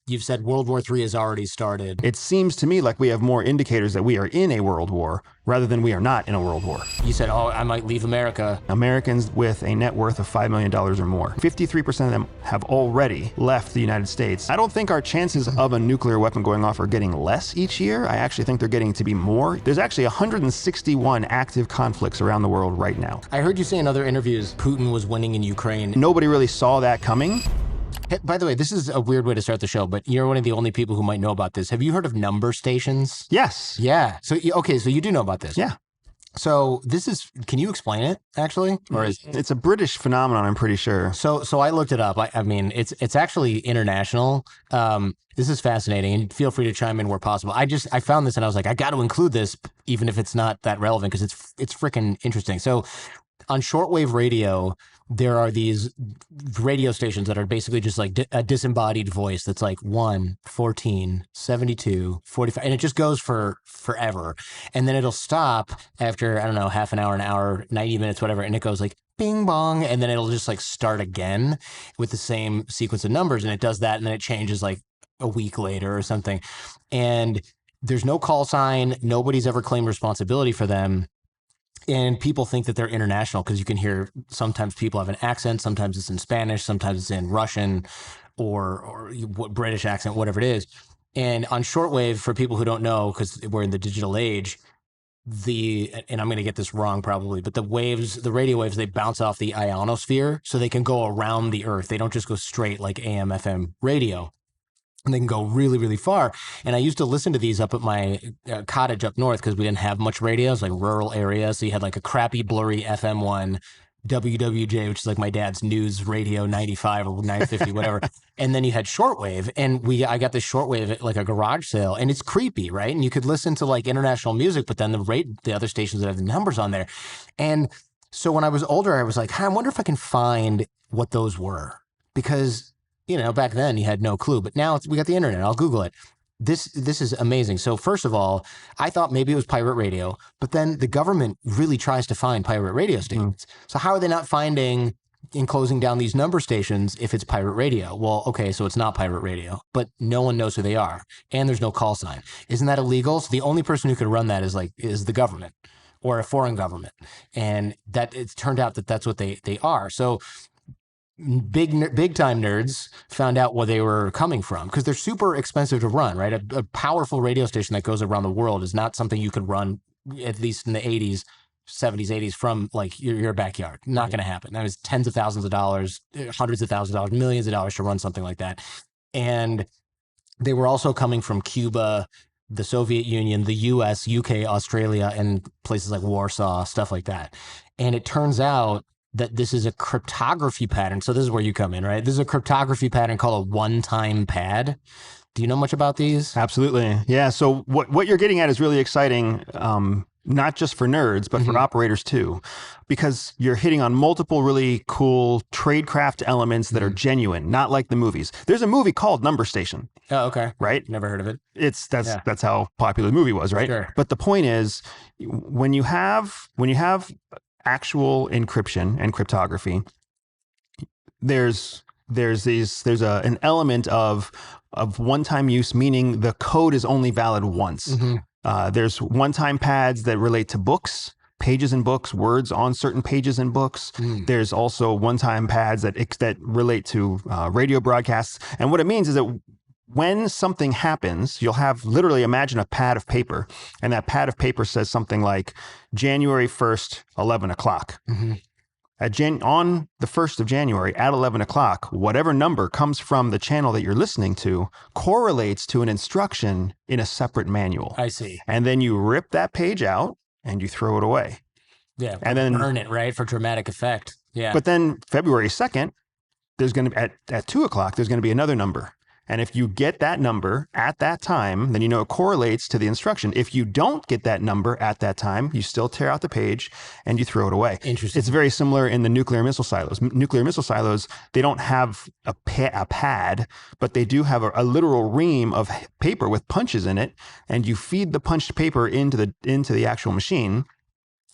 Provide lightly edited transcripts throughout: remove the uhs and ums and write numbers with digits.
You've said World War III has already started. It seems to me like we have more indicators that we are in a world war rather than we are not in a world war. You said, oh, I might leave America. Americans with a net worth of $5 million or more, 53% of them have already left the United States. I don't think our chances of a nuclear weapon going off are getting less each year. I actually think they're getting to be more. There's actually 161 active conflicts around the world right now. I heard you say in other interviews Putin was winning in Ukraine. Nobody really saw that coming. Hey, by the way, this is a weird way to start the show, but you're one of the only people who might know about this. Have you heard of number stations? Yes. Yeah. So, okay, so you do know about this. Yeah. So can you explain it actually? Or it's a British phenomenon, I'm pretty sure. So I looked it up. I mean, it's actually international. This is fascinating, and feel free to chime in where possible. I found this and I was like, I got to include this, even if it's not that relevant, because it's freaking interesting. So on shortwave radio, there are these radio stations that are basically just like a disembodied voice that's like 1, 14, 72, 45, and it just goes for forever. And then it'll stop after, I don't know, half an hour, 90 minutes, whatever, and it goes like bing bong, and then it'll just like start again with the same sequence of numbers, and it does that, and then it changes like a week later or something. And there's no call sign. Nobody's ever claimed responsibility for them. And people think that they're international because you can hear sometimes people have an accent, sometimes it's in Spanish, sometimes it's in Russian or British accent, whatever it is. And on shortwave, for people who don't know, because we're in the digital age, and I'm going to get this wrong probably, but the radio waves, they bounce off the ionosphere, so they can go around the Earth. They don't just go straight like AM, FM radio. And they can go really, really far. And I used to listen to these up at my cottage up north because we didn't have much radio. It was like rural area. So you had like a crappy, blurry FM1, WWJ, which is like my dad's news radio 95 or 950, whatever. And then you had shortwave. And I got this shortwave at like a garage sale. And it's creepy, right? And you could listen to like international music, but then the other stations that have the numbers on there. And so when I was older, I was like, I wonder if I can find what those were. Because back then you had no clue, but now we got the internet. I'll Google it. This is amazing. So first of all, I thought maybe it was pirate radio, but then the government really tries to find pirate radio stations. So how are they not finding and closing down these number stations if it's pirate radio? Well, okay, so it's not pirate radio, but no one knows who they are, and there's no call sign. Isn't that illegal? So the only person who could run that is the government or a foreign government, and that it's turned out that that's what they are. So big time nerds found out where they were coming from because they're super expensive to run, right? A powerful radio station that goes around the world is not something you could run, at least in the 80s, 70s, 80s, from like your backyard. Not going to happen. That was tens of thousands of dollars, hundreds of thousands of dollars, millions of dollars to run something like that. And they were also coming from Cuba, the Soviet Union, the US, UK, Australia, and places like Warsaw, stuff like that. And it turns out that this is a cryptography pattern. So this is where you come in, right? This is a cryptography pattern called a one-time pad. Do you know much about these? Absolutely. Yeah. So what you're getting at is really exciting, not just for nerds, but for operators too, because you're hitting on multiple really cool tradecraft elements that are genuine, not like the movies. There's a movie called Number Station. Oh, okay. Right? Never heard of it. That's how popular the movie was, right? Sure. But the point is, when you have actual encryption and cryptography, there's an element of one-time use, meaning the code is only valid once. There's one-time pads that relate to books, pages in books, words on certain pages in books. There's also one-time pads that relate to radio broadcasts. And what it means is that when something happens, you'll have literally, imagine a pad of paper, and that pad of paper says something like January 1st, 11 o'clock. On the 1st of January at 11 o'clock, whatever number comes from the channel that you're listening to correlates to an instruction in a separate manual. I see. And then you rip that page out and you throw it away. Yeah. And then burn it, right? For dramatic effect. Yeah. But then February 2nd, there's going to be at 2 o'clock, there's going to be another number. And if you get that number at that time, then you know it correlates to the instruction. If you don't get that number at that time, you still tear out the page and you throw it away. Interesting. It's very similar in the nuclear missile silos. Nuclear missile silos, they don't have a pad, but they do have a literal ream of paper with punches in it. And you feed the punched paper into the actual machine.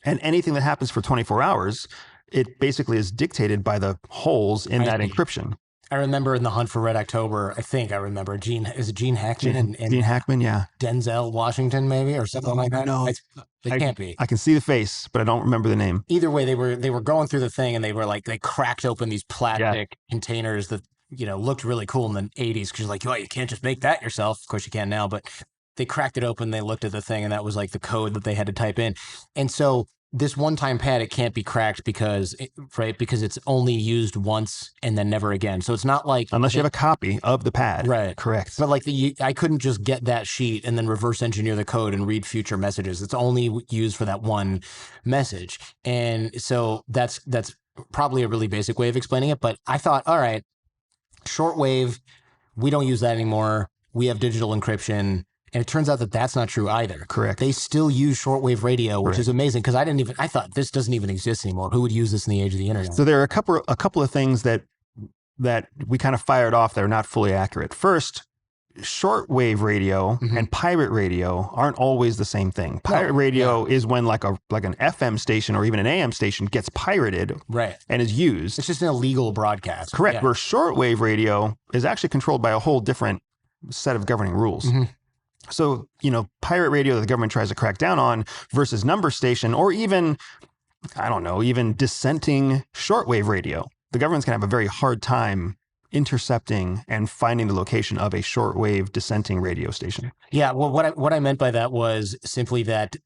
And anything that happens for 24 hours, it basically is dictated by the holes in that encryption. I remember in The Hunt for Red October, I think I remember Gene Hackman and Gene Hackman, yeah. Denzel Washington maybe or something like that. No, It can't be. I can see the face, but I don't remember the name. Either way, they were going through the thing and they were like they cracked open these plastic containers that looked really cool in the 80s because you're like, oh, you can't just make that yourself. Of course you can now, but they cracked it open. They looked at the thing and that was like the code that they had to type in. And so this one-time pad, it can't be cracked because it's only used once and then never again. So it's not like unless you have a copy of the pad, right? Correct. But like I couldn't just get that sheet and then reverse engineer the code and read future messages. It's only used for that one message, and so that's probably a really basic way of explaining it. But I thought, all right, shortwave, we don't use that anymore. We have digital encryption. And it turns out that that's not true either. Correct. They still use shortwave radio, which is amazing because I thought this doesn't even exist anymore. Who would use this in the age of the internet? So there are a couple of things that we kind of fired off that are not fully accurate. First, shortwave radio and pirate radio aren't always the same thing. Pirate radio is when like an FM station or even an AM station gets pirated and is used. It's just an illegal broadcast. Correct. Where shortwave radio is actually controlled by a whole different set of governing rules. So, pirate radio that the government tries to crack down on versus number station or even, I don't know, even dissenting shortwave radio. The government's going to have a very hard time intercepting and finding the location of a shortwave dissenting radio station. Yeah, well, what I meant by that was simply that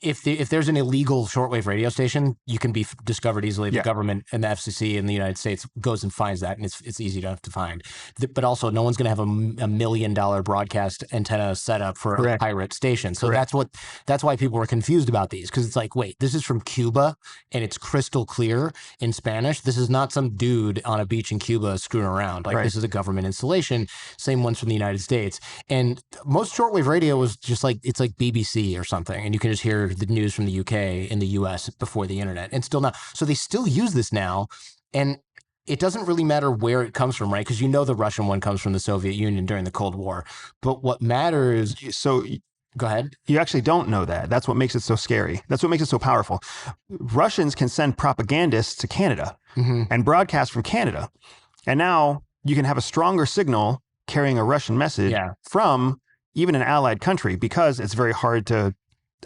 if there's an illegal shortwave radio station, you can be discovered easily. The government and the FCC in the United States goes and finds that, and it's easy to find. But also, no one's going to have a $1 million broadcast antenna set up for a pirate station. So that's why people were confused about these, because it's like, wait, this is from Cuba, and it's crystal clear in Spanish. This is not some dude on a beach in Cuba screwing around. Like this is a government installation. Same ones from the United States. And most shortwave radio was just like it's like BBC or something, and you can just hear the news from the UK in the US before the internet, and still now. So they still use this now, and it doesn't really matter where it comes from, right? Because the Russian one comes from the Soviet Union during the Cold War. But what matters... So go ahead. You actually don't know that. That's what makes it so scary. That's what makes it so powerful. Russians can send propagandists to Canada and broadcast from Canada. And now you can have a stronger signal carrying a Russian message from even an allied country because it's very hard to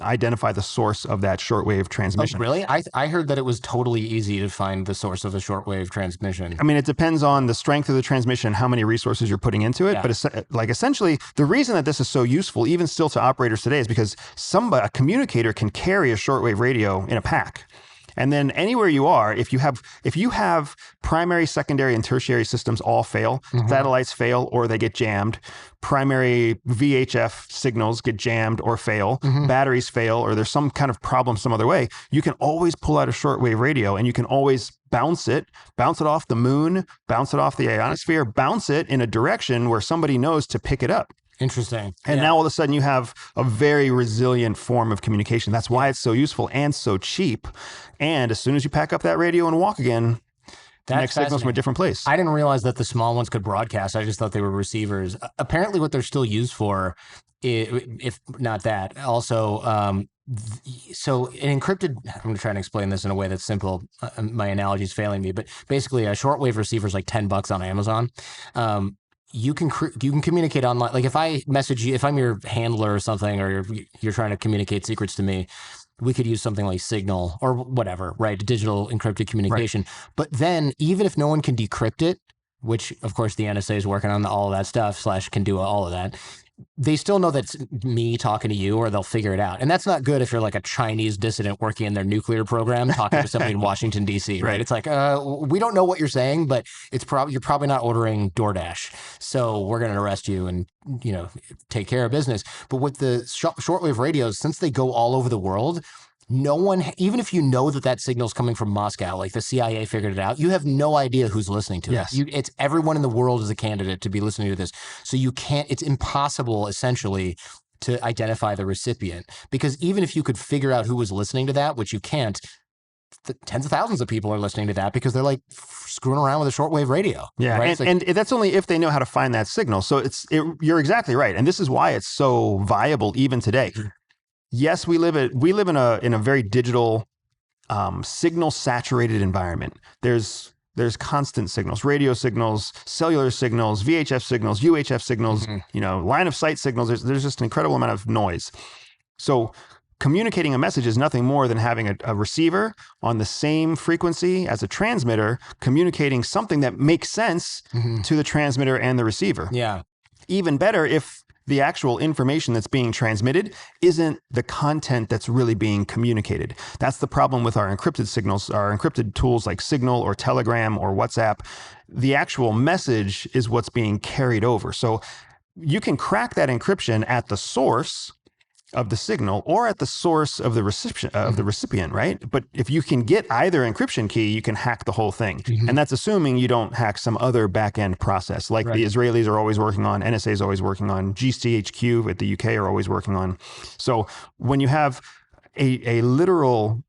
identify the source of that shortwave transmission. Oh, really? I heard that it was totally easy to find the source of a shortwave transmission. I mean, it depends on the strength of the transmission, how many resources you're putting into it. But essentially, the reason that this is so useful, even still to operators today, is because a communicator can carry a shortwave radio in a pack. And then anywhere you are, if you have primary, secondary, and tertiary systems all fail, satellites fail or they get jammed, primary VHF signals get jammed or fail, batteries fail, or there's some kind of problem some other way, you can always pull out a shortwave radio and you can always bounce it off the moon, bounce it off the ionosphere, bounce it in a direction where somebody knows to pick it up. Interesting. And now all of a sudden you have a very resilient form of communication. That's why it's so useful and so cheap. And as soon as you pack up that radio and walk again, the next signal's from a different place. I didn't realize that the small ones could broadcast. I just thought they were receivers. Apparently what they're still used for, if not that, also... so an encrypted, I'm going to try and explain this in a way that's simple. My analogy is failing me, but basically a shortwave receiver is like $10 on Amazon. You can communicate online. Like if I message you, if I'm your handler or something, or you're trying to communicate secrets to me, we could use something like Signal or whatever, right? Digital encrypted communication. Right. But then even if no one can decrypt it, which of course the NSA is working on all of that stuff, can do all of that, they still know that's me talking to you, or they'll figure it out. And that's not good if you're like a Chinese dissident working in their nuclear program talking to somebody in Washington, D.C., right? It's like, we don't know what you're saying, but you're probably not ordering DoorDash. So we're going to arrest you and, take care of business. But with the shortwave radios, since they go all over the world, no one, even if you know that signal's coming from Moscow, like the CIA figured it out, you have no idea who's listening to it. It's everyone in the world is a candidate to be listening to this. So it's impossible essentially to identify the recipient, because even if you could figure out who was listening to that, which you can't, tens of thousands of people are listening to that because they're like screwing around with a shortwave radio. Yeah, right? and that's only if they know how to find that signal. So you're exactly right. And this is why it's so viable even today. Yes, we live in a very digital, signal saturated environment. There's there's constant signals, radio signals, cellular signals, VHF signals, UHF signals, line of sight signals. There's just an incredible amount of noise. So communicating a message is nothing more than having a receiver on the same frequency as a transmitter, communicating something that makes sense to the transmitter and the receiver. Yeah. Even better if the actual information that's being transmitted isn't the content that's really being communicated. That's the problem with our encrypted signals, our encrypted tools like Signal or Telegram or WhatsApp. The actual message is what's being carried over. So you can crack that encryption at the source of the signal or at the source of the recipient, right? But if you can get either encryption key, you can hack the whole thing. And that's assuming you don't hack some other back-end process like the Israelis are always working on, NSA is always working on, GCHQ at the UK are always working on. So when you have a literal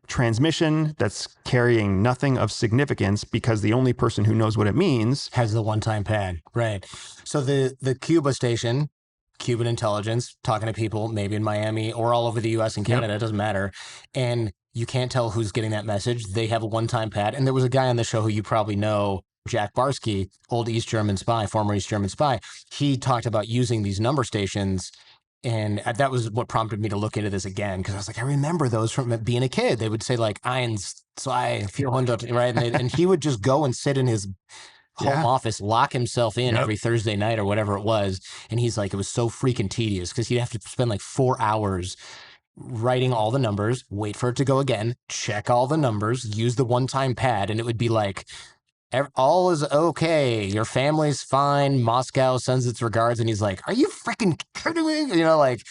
transmission that's carrying nothing of significance because the only person who knows what it means has the one-time pad, right? So the Cuba station, Cuban intelligence, talking to people maybe in Miami or all over the US and Canada, it doesn't matter. And you can't tell who's getting that message. They have a one-time pad. And there was a guy on the show who you probably know, Jack Barsky, old East German spy, former East German spy. He talked about using these number stations. And that was what prompted me to look into this again, because I was like, I remember those from being a kid. They would say like, 1, 2, 400, right? And he would just go and sit in his home office, lock himself in every Thursday night or whatever it was. And he's like, it was so freaking tedious because he'd have to spend like 4 hours writing all the numbers, wait for it to go again, check all the numbers, use the one-time pad. And it would be like, all is okay. Your family's fine. Moscow sends its regards. And he's like, are you freaking kidding me? Like,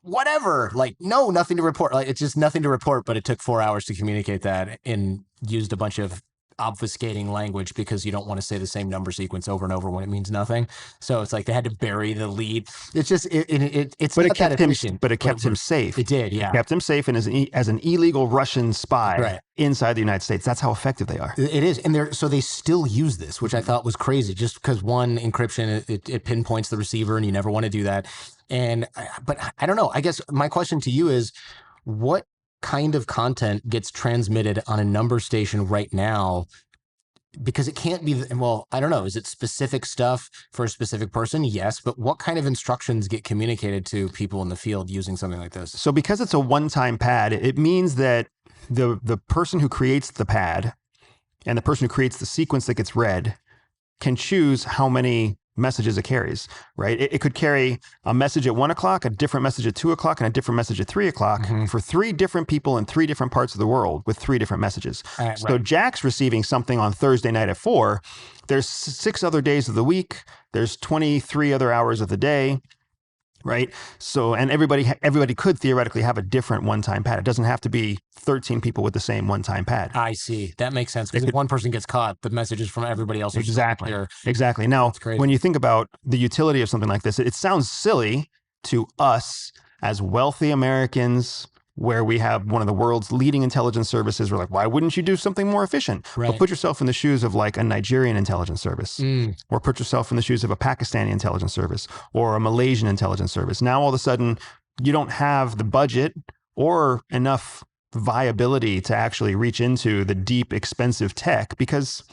whatever. Like, no, nothing to report. Like, it's just nothing to report. But it took 4 hours to communicate that and used a bunch of obfuscating language because you don't want to say the same number sequence over and over when it means nothing. So it's like they had to bury the lead. It's just it's but not that efficient. But it kept him safe. It did, yeah. It kept him safe, and as an illegal Russian spy inside the United States. That's how effective they are. It is, and they still use this, which I thought was crazy. Just because one encryption, it pinpoints the receiver, and you never want to do that. But I don't know. I guess my question to you is, what kind of content gets transmitted on a number station right now? Because it can't be, well, I don't know. Is it specific stuff for a specific person? Yes. But what kind of instructions get communicated to people in the field using something like this? So because it's a one-time pad, it means that the person who creates the pad and the person who creates the sequence that gets read can choose how many messages it carries, right? It could carry a message at 1 o'clock, a different message at 2 o'clock, and a different message at 3 o'clock for 3 different people in 3 different parts of the world with 3 different messages. So Jack's receiving something on Thursday night at 4. There's 6 other days of the week. There's 23 other hours of the day, right? So, and everybody could theoretically have a different one-time pad. It doesn't have to be 13 people with the same one-time pad. I see. That makes sense. Because if one person gets caught, the messages from everybody else. Exactly. Now, when you think about the utility of something like this, it sounds silly to us as wealthy Americans, where we have one of the world's leading intelligence services. We're like, why wouldn't you do something more efficient? But put yourself in the shoes of like a Nigerian intelligence service, or put yourself in the shoes of a Pakistani intelligence service, or a Malaysian intelligence service. Now, all of a sudden, you don't have the budget or enough viability to actually reach into the deep, expensive tech because,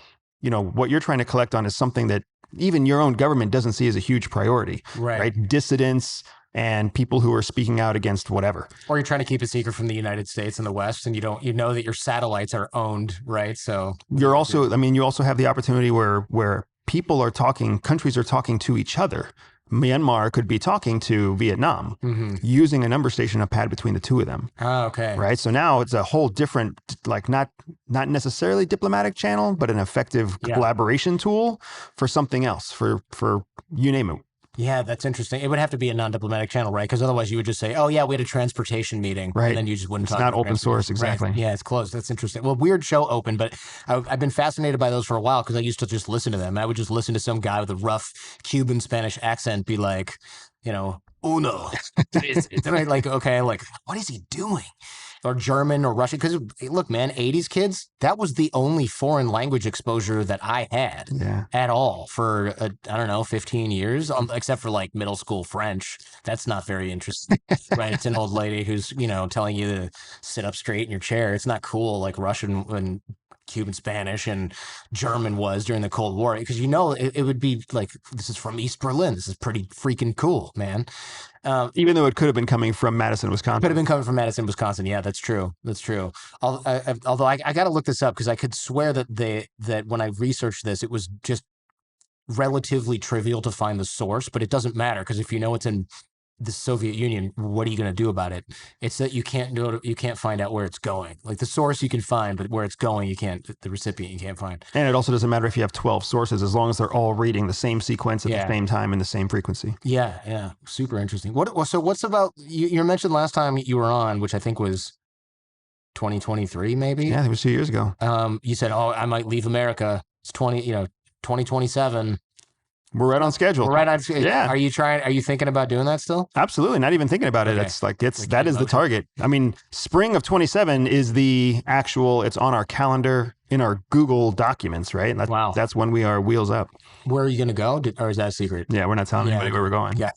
what you're trying to collect on is something that even your own government doesn't see as a huge priority, right? Dissidents and people who are speaking out against whatever. Or you're trying to keep a secret from the United States and the West, and you know that your satellites are owned, right? So you also have the opportunity where people are talking, countries are talking to each other. Myanmar could be talking to Vietnam using a number station, a pad between the two of them. Oh, okay. Right. So now it's a whole different, like not necessarily diplomatic channel, but an effective collaboration tool for something else, for you name it. Yeah, that's interesting. It would have to be a non-diplomatic channel, right? Because otherwise you would just say, oh, yeah, we had a transportation meeting. Right. And then you just wouldn't talk about it. It's not open source, exactly. Right. Yeah, it's closed. That's interesting. Well, weird show open, but I've been fascinated by those for a while because I used to just listen to them. I would just listen to some guy with a rough Cuban Spanish accent be like, uno. Like, okay, like, what is he doing? Or German or Russian. Because look, man, 80s kids, that was the only foreign language exposure that I had at all for, 15 years, except for like middle school French. That's not very interesting, right? It's an old lady who's, telling you to sit up straight in your chair. It's not cool like Russian and Cuban Spanish and German was during the Cold War, because it would be like, this is from East Berlin. This is pretty freaking cool, man. Even though it could have been coming from Madison, Wisconsin. Could have been coming from Madison, Wisconsin. Yeah, that's true. That's true. Although I got to look this up, because I could swear that when I researched this, it was just relatively trivial to find the source, but it doesn't matter, because if you know it's in the Soviet Union, what are you going to do about it? It's that you can't find out where it's going. Like, the source you can find, but where it's going, you can't. The recipient you can't find. And it also doesn't matter if you have 12 sources, as long as they're all reading the same sequence at the same time and the same frequency. Yeah, super interesting. So what's about you mentioned last time you were on, which I think was 2023, maybe? Yeah, I think it was 2 years ago. You said, "Oh, I might leave America. It's 2027." We're right on schedule. We're right on schedule. Yeah. Are you thinking about doing that still? Absolutely. Not even thinking about it. It's like, that is the target. I mean, spring of 27 is the actual, it's on our calendar in our Google documents, right? Wow. That's when we are wheels up. Where are you going to go? Or is that a secret? Yeah, we're not telling anybody where we're going. Yeah.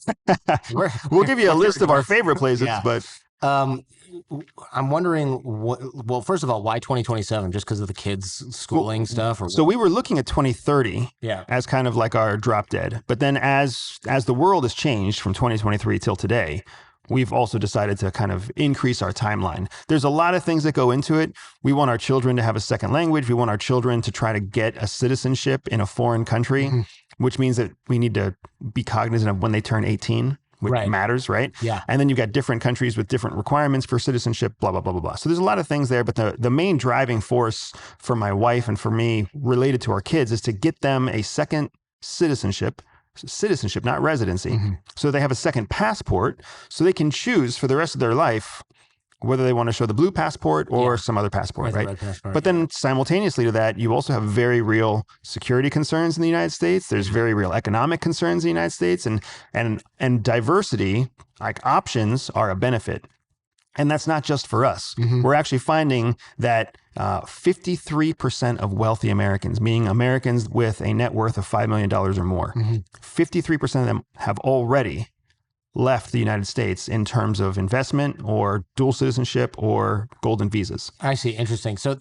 We'll give you a list of our favorite places, but... I'm wondering well, first of all, why 2027? Just because of the kids' schooling stuff? So we were looking at 2030 as kind of like our drop dead. But then as the world has changed from 2023 till today, we've also decided to kind of increase our timeline. There's a lot of things that go into it. We want our children to have a second language. We want our children to try to get a citizenship in a foreign country, which means that we need to be cognizant of when they turn 18. Which matters, right? Yeah. And then you've got different countries with different requirements for citizenship, blah, blah, blah, blah, blah. So there's a lot of things there, but the main driving force for my wife and for me related to our kids is to get them a second citizenship, not residency. So they have a second passport, so they can choose for the rest of their life whether they want to show the blue passport or some other passport, right? But then simultaneously to that, you also have very real security concerns in the United States. There's very real economic concerns in the United States, and diversity, like options, are a benefit. And that's not just for us. We're actually finding that 53% of wealthy Americans, meaning Americans with a net worth of $5 million or more, 53% of them have already left the United States in terms of investment or dual citizenship or golden visas. I see. Interesting. So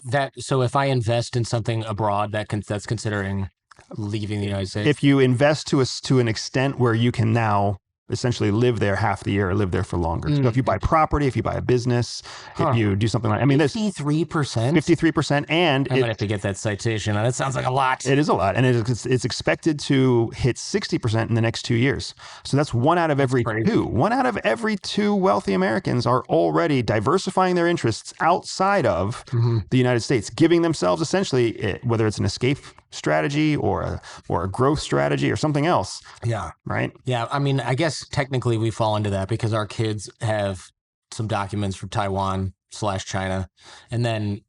if I invest in something abroad, that's considering leaving the United States? If you invest to an extent where you can now essentially live there half the year or live there for longer. So if you buy property, if you buy a business, if you do something like, I mean, 53%? 53%. And I'm going to have to get that citation. That sounds like a lot. It is a lot. And it's expected to hit 60% in the next 2 years. So that's one out of every two. One out of every two wealthy Americans are already diversifying their interests outside of the United States, giving themselves essentially, whether it's an escape strategy or a growth strategy or something else. Yeah. Right? Yeah. I mean, I guess technically we fall into that because our kids have some documents from Taiwan/China. And then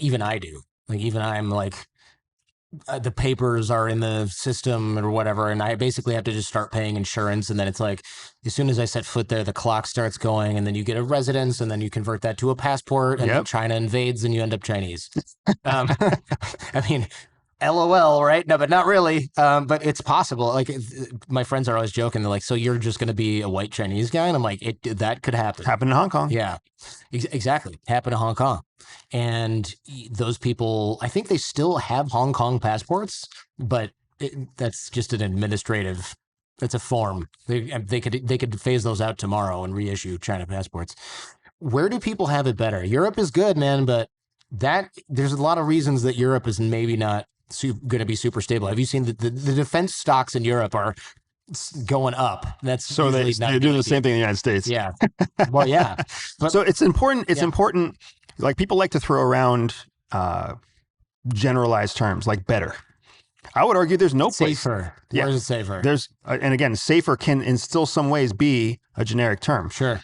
even I do. Like, even I'm like, the papers are in the system or whatever, and I basically have to just start paying insurance. And then it's like, as soon as I set foot there, the clock starts going, and then you get a residence, and then you convert that to a passport, and then China invades, and you end up Chinese. I mean, LOL, right? No, but not really. But it's possible. Like, my friends are always joking. They're like, "So you're just going to be a white Chinese guy?" And I'm like, that could happen. Happen in Hong Kong. Yeah, exactly. Happen in Hong Kong. And those people, I think they still have Hong Kong passports, but that's just an administrative. It's a form. They could phase those out tomorrow and reissue China passports. Where do people have it better? Europe is good, man, but there's a lot of reasons that Europe is maybe not going to be super stable. Have you seen the defense stocks in Europe are going up? That's so they're doing the same thing in the United States. Yeah. Well, yeah. But, so it's important. It's important. Like, people like to throw around generalized terms like better. I would argue there's no place. Safer. Where is it safer? And again, safer can in still some ways be a generic term. Sure.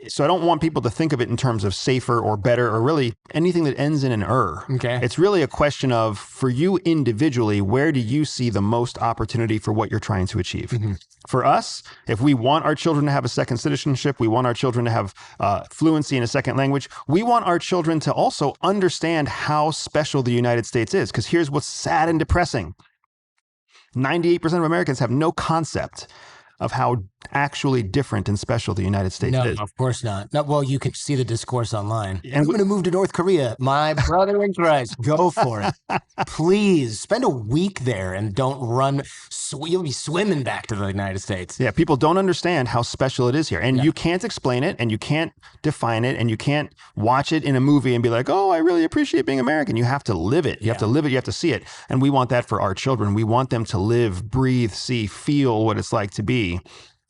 So I don't want people to think of it in terms of safer or better or really anything that ends in an "er." Okay. It's really a question of, for you individually, where do you see the most opportunity for what you're trying to achieve? For us, if we want our children to have a second citizenship, we want our children to have fluency in a second language, we want our children to also understand how special the United States is. Because here's what's sad and depressing. 98% of Americans have no concept of how actually different and special the United States No, is. of course not. No, well, you can see the discourse online. And I'm going to move to North Korea. My brother in Christ, go for it. Please spend a week there and don't run. You'll be swimming back to the United States. Yeah, people don't understand how special it is here. And you can't explain it and you can't define it and you can't watch it in a movie and be like, oh, I really appreciate being American. You have to live it. You have to live it. You have to see it. And we want that for our children. We want them to live, breathe, see, feel what it's like to be,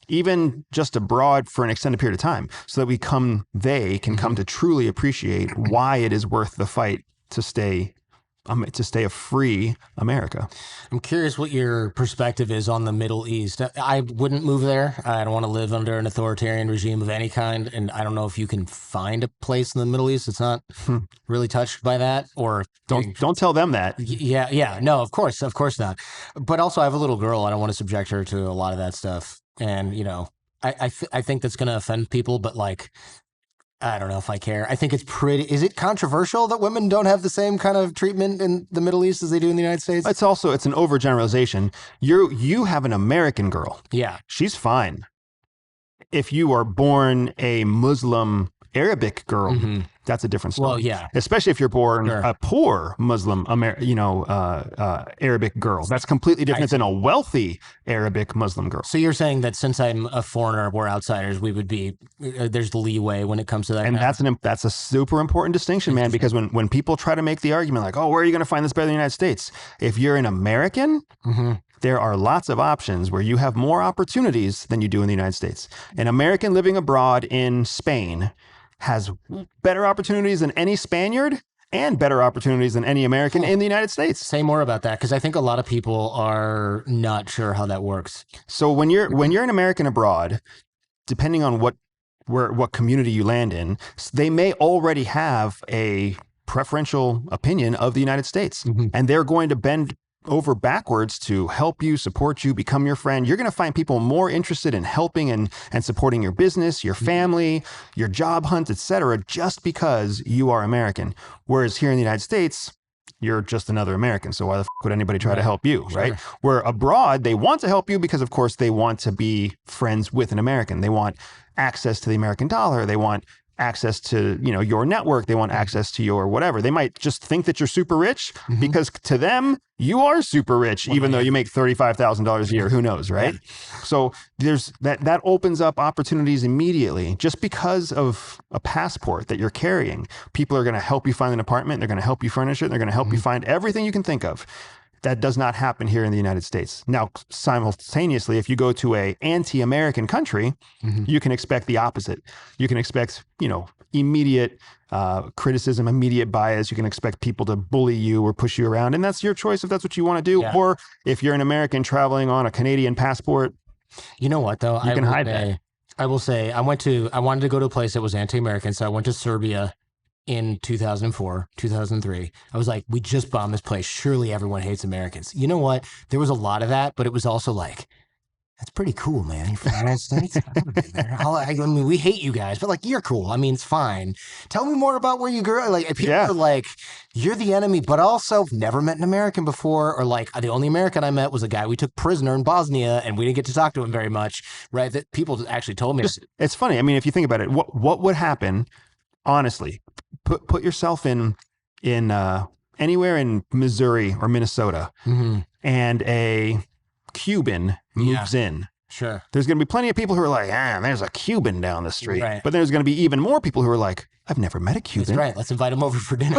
even just abroad for an extended period of time, so that they can come to truly appreciate why it is worth the fight to stay a free America. I'm curious what your perspective is on the Middle East. I wouldn't move there. I don't want to live under an authoritarian regime of any kind. And I don't know if you can find a place in the Middle East that's not really touched by that. Or don't tell them that. Yeah. No, of course not. But also I have a little girl. I don't want to subject her to a lot of that stuff. And, I think that's going to offend people, but like, I don't know if I care. I think is it controversial that women don't have the same kind of treatment in the Middle East as they do in the United States? It's an overgeneralization. You have an American girl. Yeah. She's fine. If you are born a Muslim Arabic girl, that's a different story. Well, yeah. Especially if you're born a poor Muslim, Arabic girl. That's completely different than a wealthy Arabic Muslim girl. So you're saying that since I'm a foreigner, we're outsiders, we would be, there's leeway when it comes to that. And that's a super important distinction, man, because when people try to make the argument like, oh, where are you going to find this better than the United States? If you're an American, there are lots of options where you have more opportunities than you do in the United States. An American living abroad in Spain has better opportunities than any Spaniard and better opportunities than any American in the United States. Say more about that, because I think a lot of people are not sure how that works. So when you're an American abroad, depending on what community you land in, they may already have a preferential opinion of the United States, and they're going to bend over backwards to help you, support you, become your friend. You're going to find people more interested in helping and supporting your business, your family, your job hunt, etc., just because you are American. Whereas here in the United States, you're just another American. So why the would anybody try to help you, right? Where abroad, they want to help you because, of course, they want to be friends with an American. They want access to the American dollar. They want access to, your network. They want access to your whatever. They might just think that you're super rich because to them, you are super rich, even though you make $35,000 a year. Who knows, right? So there's that opens up opportunities immediately just because of a passport that you're carrying. People are going to help you find an apartment. They're going to help you furnish it. They're going to help you find everything you can think of. That does not happen here in the United States. Now, simultaneously, if you go to a anti-American country, you can expect the opposite. You can expect, immediate criticism, immediate bias. You can expect people to bully you or push you around. And that's your choice if that's what you want to do. Yeah. Or if you're an American traveling on a Canadian passport. You know what, though? You can hide that. I will say, I wanted to go to a place that was anti-American. So I went to Serbia in 2004, 2003. I was like, we just bombed this place. Surely everyone hates Americans. You know what? There was a lot of that, but it was also like, that's pretty cool, man. You're from the United States. I mean, we hate you guys, but like, you're cool. I mean, it's fine. Tell me more about where you grew up. Like, people are like, you're the enemy, but also never met an American before. Or like, the only American I met was a guy we took prisoner in Bosnia, and we didn't get to talk to him very much. Right? That people actually told me. It's funny. I mean, if you think about it, what would happen? Honestly, put yourself in anywhere in Missouri or Minnesota, and a Cuban moves in. Sure. There's going to be plenty of people who are like, there's a Cuban down the street. Right. But there's going to be even more people who are like, I've never met a Cuban. That's right. Let's invite him over for dinner.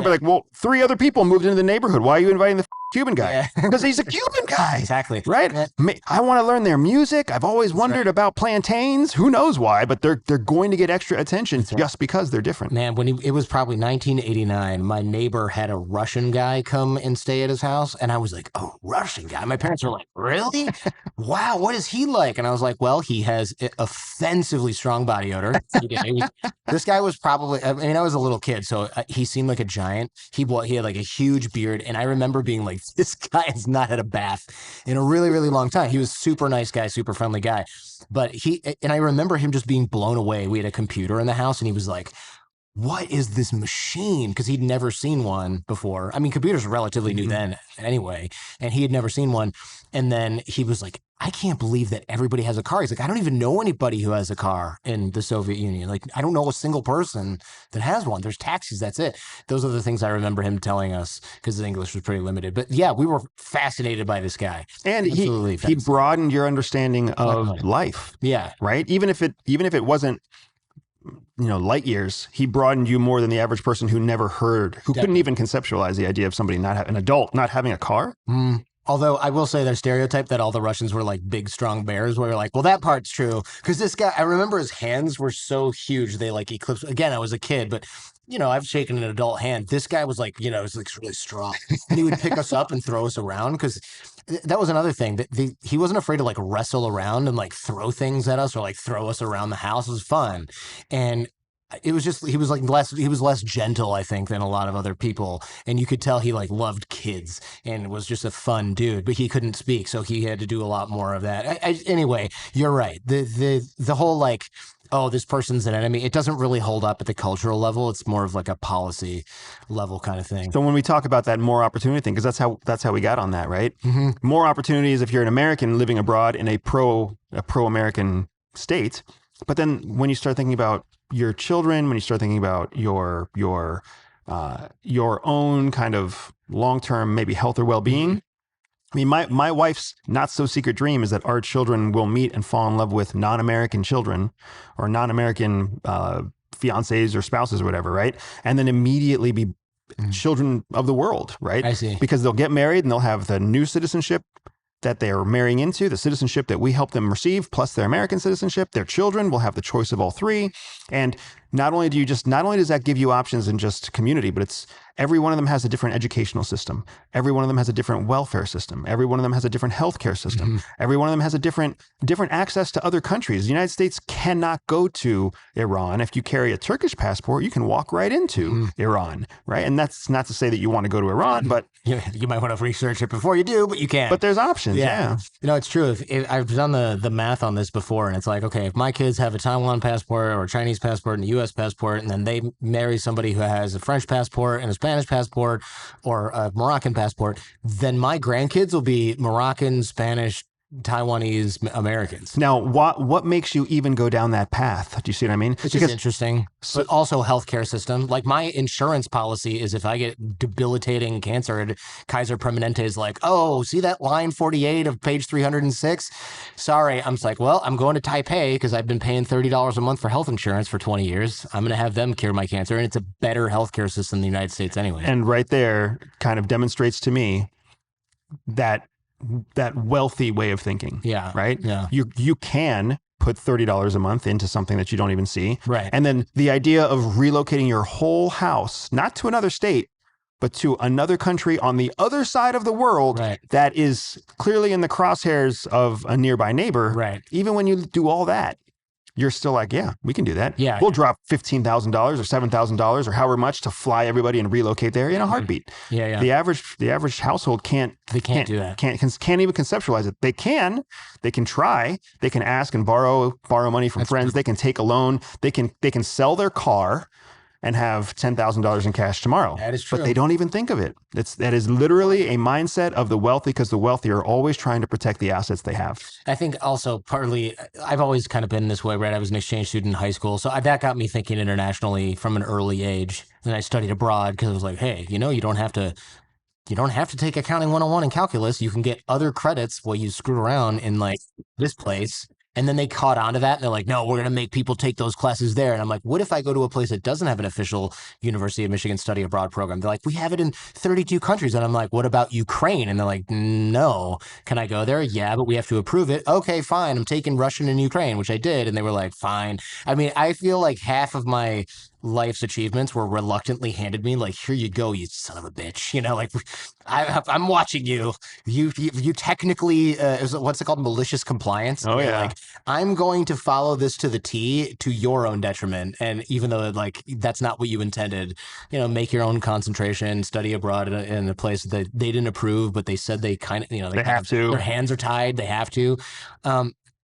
But like, well, 3 other people moved into the neighborhood. Why are you inviting the Cuban guy? Because he's a Cuban guy. Exactly. Right? I want to learn their music. I've always wondered about plantains. Who knows why, but they're going to get extra attention just because they're different. Man, it was probably 1989, my neighbor had a Russian guy come and stay at his house. And I was like, oh, Russian guy. My parents were like, really? Wow, what is he like? And I was like, well, he has offensively strong body odor. This guy was probably, I mean, I was a little kid, so he seemed like a giant. He had like a huge beard. And I remember being like, this guy has not had a bath in a really, really long time. He was super nice guy, super friendly guy. But I remember him just being blown away. We had a computer in the house and he was like, what is this machine? Because he'd never seen one before. I mean, computers were relatively new then anyway, and he had never seen one. And then he was like, I can't believe that everybody has a car. He's like, I don't even know anybody who has a car in the Soviet Union. Like, I don't know a single person that has one. There's taxis. That's it. Those are the things I remember him telling us because his English was pretty limited. But yeah, we were fascinated by this guy. And he broadened your understanding of life. Yeah. Right. Even if it wasn't, light years, he broadened you more than the average person who never heard, who couldn't even conceptualize the idea of somebody an adult not having a car. Although I will say their stereotype that all the Russians were like big, strong bears, where you're like, well, that part's true. Because this guy, I remember his hands were so huge. They like eclipsed. Again, I was a kid, but I've shaken an adult hand. This guy was like, it was like really strong. And he would pick us up and throw us around because that was another thing that he wasn't afraid to like wrestle around and like throw things at us or like throw us around the house. It was fun. And it was just, he was less gentle, I think, than a lot of other people. And you could tell he like loved kids and was just a fun dude, but he couldn't speak. So he had to do a lot more of that. Anyway, you're right. The whole like, oh, this person's an enemy. It doesn't really hold up at the cultural level. It's more of like a policy level kind of thing. So when we talk about that more opportunity thing, because that's how we got on that, right? More opportunities if you're an American living abroad in a pro-American state. But then when you start thinking about your children, when you start thinking about your own kind of long-term maybe health or well-being. I mean, my wife's not so secret dream is that our children will meet and fall in love with non-American children or non-American fiancés or spouses or whatever, right? And then immediately be children of the world, right? I see. Because they'll get married and they'll have the new citizenship that they are marrying into, the citizenship that we help them receive, plus their American citizenship. Their children will have the choice of all three. And not only does that give you options in just community, but it's every one of them has a different educational system. Every one of them has a different welfare system. Every one of them has a different healthcare system. Every one of them has a different access to other countries. The United States cannot go to Iran. If you carry a Turkish passport, you can walk right into Iran, right? And that's not to say that you want to go to Iran, but you might want to research it before you do, but you can. But there's options. Yeah. It's true. If I've done the math on this before, and it's like, okay, if my kids have a Taiwan passport or a Chinese passport and a U.S. passport, and then they marry somebody who has a French passport and a Spanish passport or a Moroccan passport, then my grandkids will be Moroccan, Spanish, Taiwanese Americans. Now, what makes you even go down that path? Do you see what I mean? It's just interesting. But also healthcare system. Like my insurance policy is if I get debilitating cancer, Kaiser Permanente is like, oh, see that line 48 of page 306? Sorry. I'm just like, well, I'm going to Taipei because I've been paying $30 a month for health insurance for 20 years. I'm going to have them cure my cancer. And it's a better healthcare system in the United States anyway. And right there kind of demonstrates to me that wealthy way of thinking. Yeah. Right. Yeah. You can put $30 a month into something that you don't even see. Right. And then the idea of relocating your whole house, not to another state, but to another country on the other side of the world that is clearly in the crosshairs of a nearby neighbor. Right. Even when you do all that, you're still like, yeah, we can do that. Yeah. We'll drop $15,000 or $7,000 or however much to fly everybody and relocate there in a heartbeat. Yeah. Yeah. The average household can't do that. Can't even conceptualize it. They can try. They can ask and borrow money from friends. True. They can take a loan. They can sell their car and have $10,000 in cash tomorrow. That is true. But they don't even think of it. That is literally a mindset of the wealthy, because the wealthy are always trying to protect the assets they have. I think also partly, I've always kind of been this way, right? I was an exchange student in high school. So that got me thinking internationally from an early age. And I studied abroad because I was like, hey, you don't have to take accounting 101 and calculus. You can get other credits while you screw around in like this place. And then they caught on to that and they're like, no, we're going to make people take those classes there. And I'm like, what if I go to a place that doesn't have an official University of Michigan study abroad program? They're like, we have it in 32 countries. And I'm like, what about Ukraine? And they're like, no. Can I go there? Yeah, but we have to approve it. Okay, fine. I'm taking Russian in Ukraine, which I did. And they were like, fine. I mean, I feel like half of my life's achievements were reluctantly handed me, like, here you go, you son of a bitch. Like I'm watching you. You technically, what's it called? Malicious compliance. Oh yeah. Like, I'm going to follow this to the T to your own detriment. And even though like that's not what you intended, make your own concentration, study abroad in a place that they didn't approve, but they said they kind of, they have to. Their hands are tied. They have to.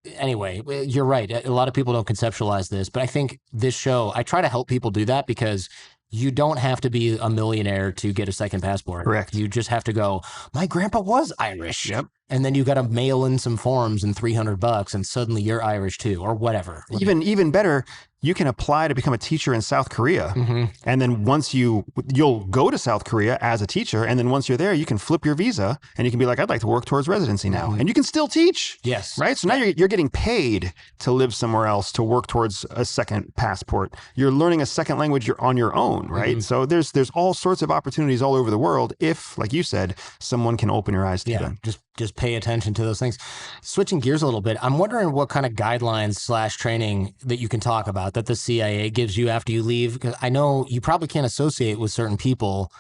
anyway, you're right. A lot of people don't conceptualize this, but I think this show, I try to help people do that because you don't have to be a millionaire to get a second passport. Correct. You just have to go, my grandpa was Irish. Yep. And then you got to mail in some forms and $300 and suddenly you're Irish too, or whatever. Even better, you can apply to become a teacher in South Korea. Mm-hmm. And then once you'll go to South Korea as a teacher. And then once you're there, you can flip your visa and you can be like, I'd like to work towards residency now. Mm-hmm. And you can still teach. Yes. Right. So now you're getting paid to live somewhere else, to work towards a second passport. You're learning a second language. You're on your own. Right. Mm-hmm. So there's all sorts of opportunities all over the world. If, like you said, someone can open your eyes to them. Just pay attention to those things. Switching gears a little bit, I'm wondering what kind of guidelines / training that you can talk about that the CIA gives you after you leave. Because I know you probably can't associate with certain people.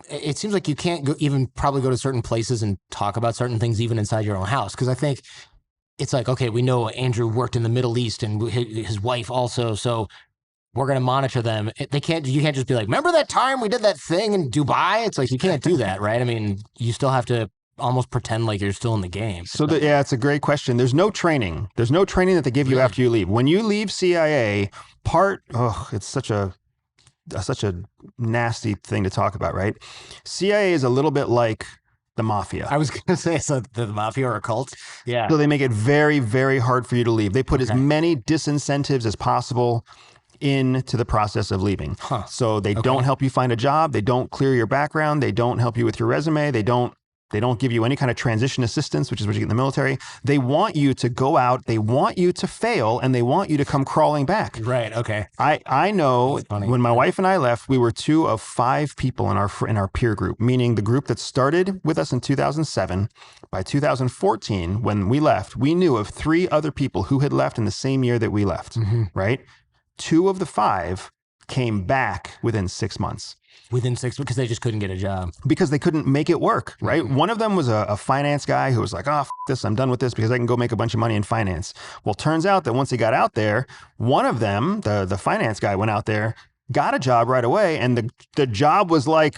It seems like you can't even probably go to certain places and talk about certain things even inside your own house. Because I think it's like, okay, we know Andrew worked in the Middle East and his wife also, so we're going to monitor them. You can't just be like, remember that time we did that thing in Dubai? It's like, you can't do that, right? I mean, you still have to almost pretend like you're still in the game. So it's a great question. There's no training. There's no training that they give you after you leave. When you leave CIA, it's such a nasty thing to talk about, right? CIA is a little bit like the mafia. I was going to say, so the mafia or a cult? Yeah. So they make it very, very hard for you to leave. They put as many disincentives as possible into the process of leaving. So they don't help you find a job. They don't clear your background. They don't help you with your resume. They don't give you any kind of transition assistance, which is what you get in the military. They want you to go out, they want you to fail, and they want you to come crawling back. Right, okay. I know when my wife and I left, we were 2 of 5 people in our peer group, meaning the group that started with us in 2007. By 2014, when we left, we knew of 3 other people who had left in the same year that we left, right? 2 of the 5 came back within 6 months. Within 6 because they just couldn't get a job. Because they couldn't make it work, right? One of them was a finance guy who was like, oh, this, I'm done with this because I can go make a bunch of money in finance. Well, turns out that once he got out there, one of them, the finance guy, went out there, got a job right away, and the job was like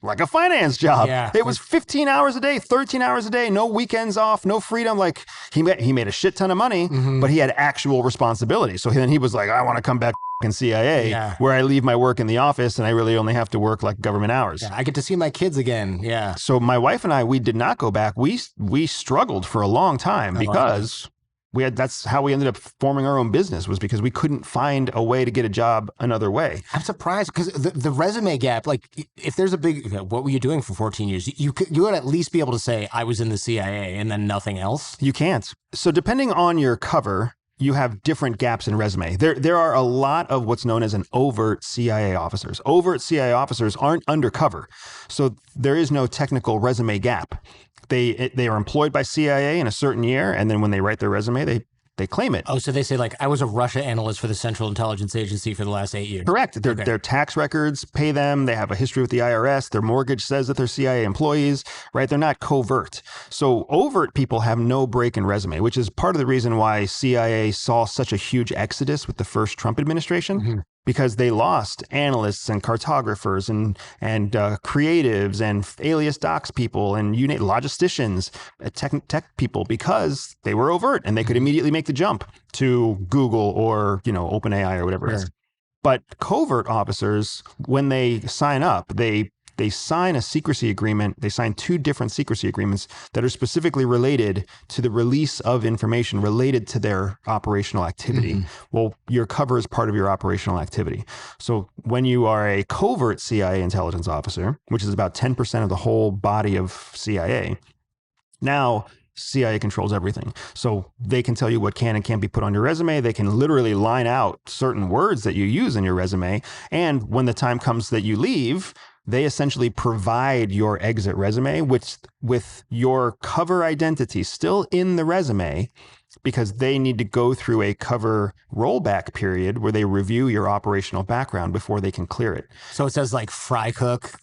a finance job. Yeah. It was 15 hours a day, 13 hours a day, no weekends off, no freedom. Like he made a shit ton of money, but he had actual responsibility. So then he was like, I want to come back in CIA where I leave my work in the office and I really only have to work like government hours. Yeah, I get to see my kids again. Yeah. So my wife and I, we did not go back. We struggled for a long time because that's how we ended up forming our own business, was because we couldn't find a way to get a job another way. I'm surprised because the resume gap, like if there's a big, what were you doing for 14 years? You would at least be able to say I was in the CIA and then nothing else. You can't. So depending on your cover, you have different gaps in resume. There are a lot of what's known as an overt CIA officers. Overt CIA officers aren't undercover. So there is no technical resume gap. They are employed by CIA in a certain year, and then when they write their resume, they claim it. Oh, so they say like, I was a Russia analyst for the Central Intelligence Agency for the last 8 years. Correct. Their tax records pay them. They have a history with the IRS. Their mortgage says that they're CIA employees, right? They're not covert. So overt people have no break in resume, which is part of the reason why CIA saw such a huge exodus with the first Trump administration. Because they lost analysts and cartographers and creatives and alias docs people and logisticians, tech people, because they were overt and they could immediately make the jump to Google or OpenAI or whatever it is. But covert officers, when they sign up, they sign a secrecy agreement. They sign 2 different secrecy agreements that are specifically related to the release of information related to their operational activity. Well, your cover is part of your operational activity. So when you are a covert CIA intelligence officer, which is about 10% of the whole body of CIA, now CIA controls everything. So they can tell you what can and can't be put on your resume. They can literally line out certain words that you use in your resume. And when the time comes that you leave, they essentially provide your exit resume, which with your cover identity still in the resume, because they need to go through a cover rollback period where they review your operational background before they can clear it. So it says like fry cook.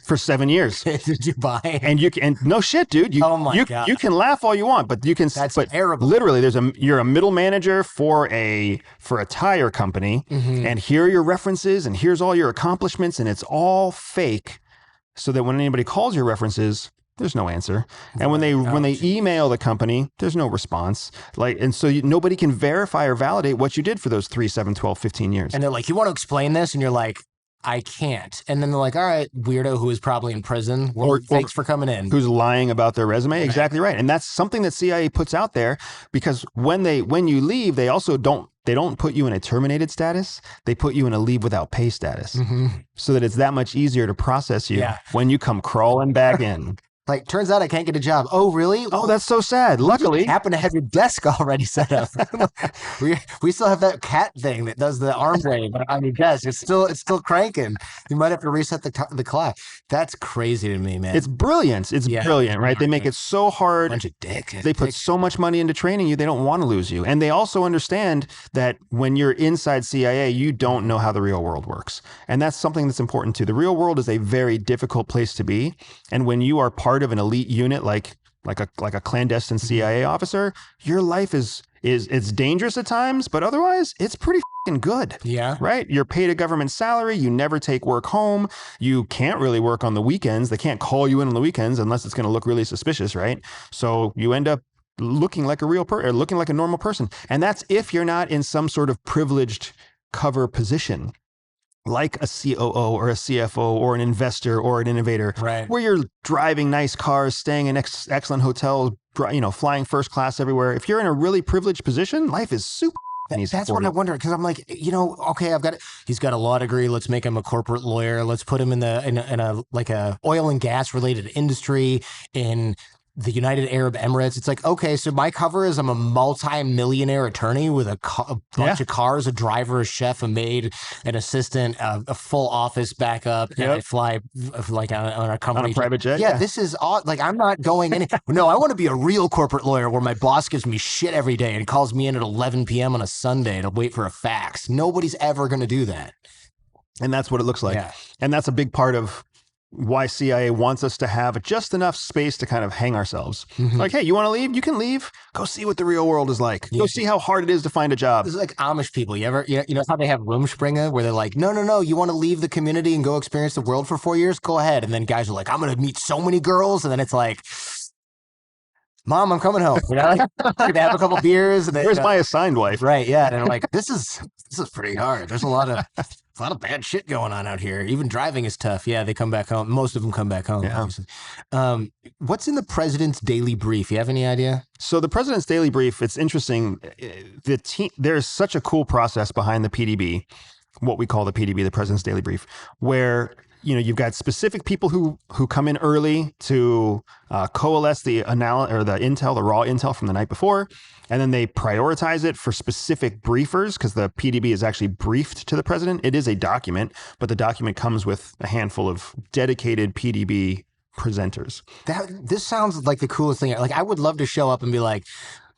For 7 years. Did you buy? And no shit, dude. God. You can laugh all you want, but you can. That's terrible. Literally, you're a middle manager for a tire company, and here are your references, and here's all your accomplishments, and it's all fake, so that when anybody calls your references, there's no answer. And when they email the company, there's no response. Like, and so nobody can verify or validate what you did for those 3, 7, 12, 15 years. And they're like, you want to explain this? And you're like, I can't. And then they're like, all right, weirdo who is probably in prison. Well, thanks for coming in. Who's lying about their resume. Right. Exactly right. And that's something that CIA puts out there, because when you leave, they also don't put you in a terminated status. They put you in a leave without pay status, so that it's that much easier to process you when you come crawling back in. Like, turns out I can't get a job. Oh, really? Oh, that's so sad. Luckily, you happen to have your desk already set up. we still have that cat thing that does the arm wave on your desk. It's still cranking. You might have to reset the clock. That's crazy to me, man. It's brilliant. It's brilliant, right? They make it so hard. Bunch of dicks. They put so much money into training you. They don't want to lose you, and they also understand that when you're inside CIA, you don't know how the real world works, and that's something that's important too. The real world is a very difficult place to be, and when you are part of an elite unit like a clandestine CIA officer, your life is it's dangerous at times, but otherwise it's pretty fucking good. Yeah. Right? You're paid a government salary, you never take work home, you can't really work on the weekends. They can't call you in on the weekends unless it's going to look really suspicious, right? So you end up looking like a real person, or looking like a normal person. And that's if you're not in some sort of privileged cover position, like a COO or a CFO or an investor or an innovator, right, where you're driving nice cars, staying in excellent hotels, flying first class everywhere. If you're in a really privileged position, life is super easy. That's what I wonder, because I'm like, okay, he's got a law degree. Let's make him a corporate lawyer. Let's put him in a like a oil and gas related industry in the United Arab Emirates. It's like, okay, so my cover is I'm a multi-millionaire attorney with a bunch of cars, a driver, a chef, a maid, an assistant, a full office backup, and I fly like on a company. On a private jet? Yeah, this is all, like, I'm not going any. No, I want to be a real corporate lawyer where my boss gives me shit every day and calls me in at 11 p.m. on a Sunday to wait for a fax. Nobody's ever going to do that. And that's what it looks like. Yeah. And that's a big part of why CIA wants us to have just enough space to kind of hang ourselves. Like, hey, you want to leave? You can leave. Go see what the real world is like. Go see how hard it is to find a job. This is like Amish people. You know how they have Rumspringa, where they're like, no, you want to leave the community and go experience the world for 4 years? Go ahead. And then guys are like, I'm going to meet so many girls. And then it's like, Mom, I'm coming home. They have a couple beers. And where's my assigned wife? Right. Yeah. And I'm like, this is pretty hard. There's a lot of bad shit going on out here. Even driving is tough. Yeah, they come back home. Most of them come back home. Yeah. Obviously. What's in the president's daily brief? You have any idea? So the president's daily brief, it's interesting. There's such a cool process behind the PDB, what we call the PDB, the president's daily brief, where you've got specific people who come in early to coalesce the raw intel from the night before, and then they prioritize it for specific briefers, because the PDB is actually briefed to the president. It is a document, but the document comes with a handful of dedicated PDB presenters. This sounds like the coolest thing. Like, I would love to show up and be like,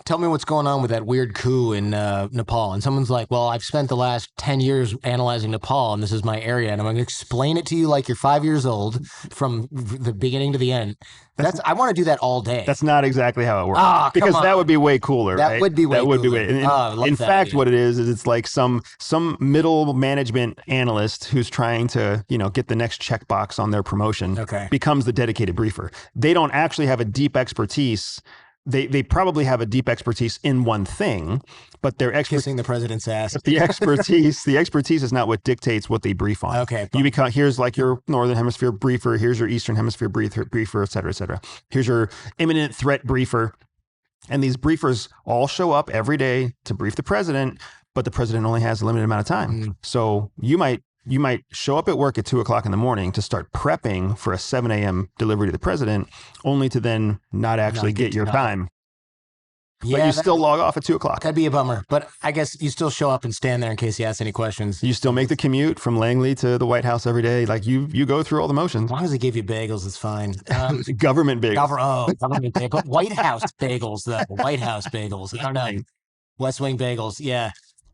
tell me what's going on with that weird coup in Nepal. And someone's like, well, I've spent the last 10 years analyzing Nepal, and this is my area. And I'm going to explain it to you like you're 5 years old from the beginning to the end. I want to do that all day. That's not exactly how it works. Because that would be way cooler. That would be way cooler. In fact, what it is it's like some middle management analyst who's trying to, get the next checkbox on their promotion becomes the dedicated briefer. They don't actually have a deep expertise. They probably have a deep expertise in one thing, but their kissing the president's ass. The expertise is not what dictates what they brief on. Okay. Here's like your Northern Hemisphere briefer. Here's your Eastern Hemisphere briefer, et cetera, et cetera. Here's your imminent threat briefer. And these briefers all show up every day to brief the president, but the president only has a limited amount of time. So you might show up at work at 2:00 in the morning to start prepping for a 7 a.m. delivery to the president, only to then not actually get your time. Yeah, but you still log off at 2:00. That'd be a bummer. But I guess you still show up and stand there in case he asks any questions. You still make the commute from Langley to the White House every day. Like, you go through all the motions. As long as they give you bagels, it's fine. Government bagels. Government bagels. But White House bagels, though. White House bagels. I don't know. West Wing bagels. Yeah.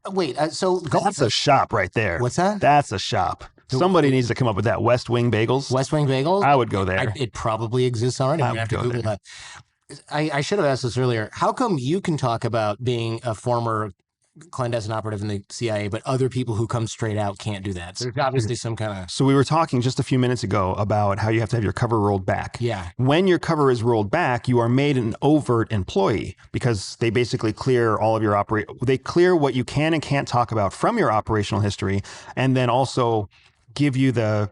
Wait, so that's a shop right there. What's that? That's a shop. Somebody needs to come up with that. West Wing bagels. West Wing bagels? I would go there. It probably exists already. I have to Google that. I should have asked this earlier. How come you can talk about being a former clandestine operative in the CIA, but other people who come straight out can't do that. So there's obviously some kind of... So we were talking just a few minutes ago about how you have to have your cover rolled back. Yeah. When your cover is rolled back, you are made an overt employee because they basically clear all of your they clear what you can and can't talk about from your operational history, and then also give you the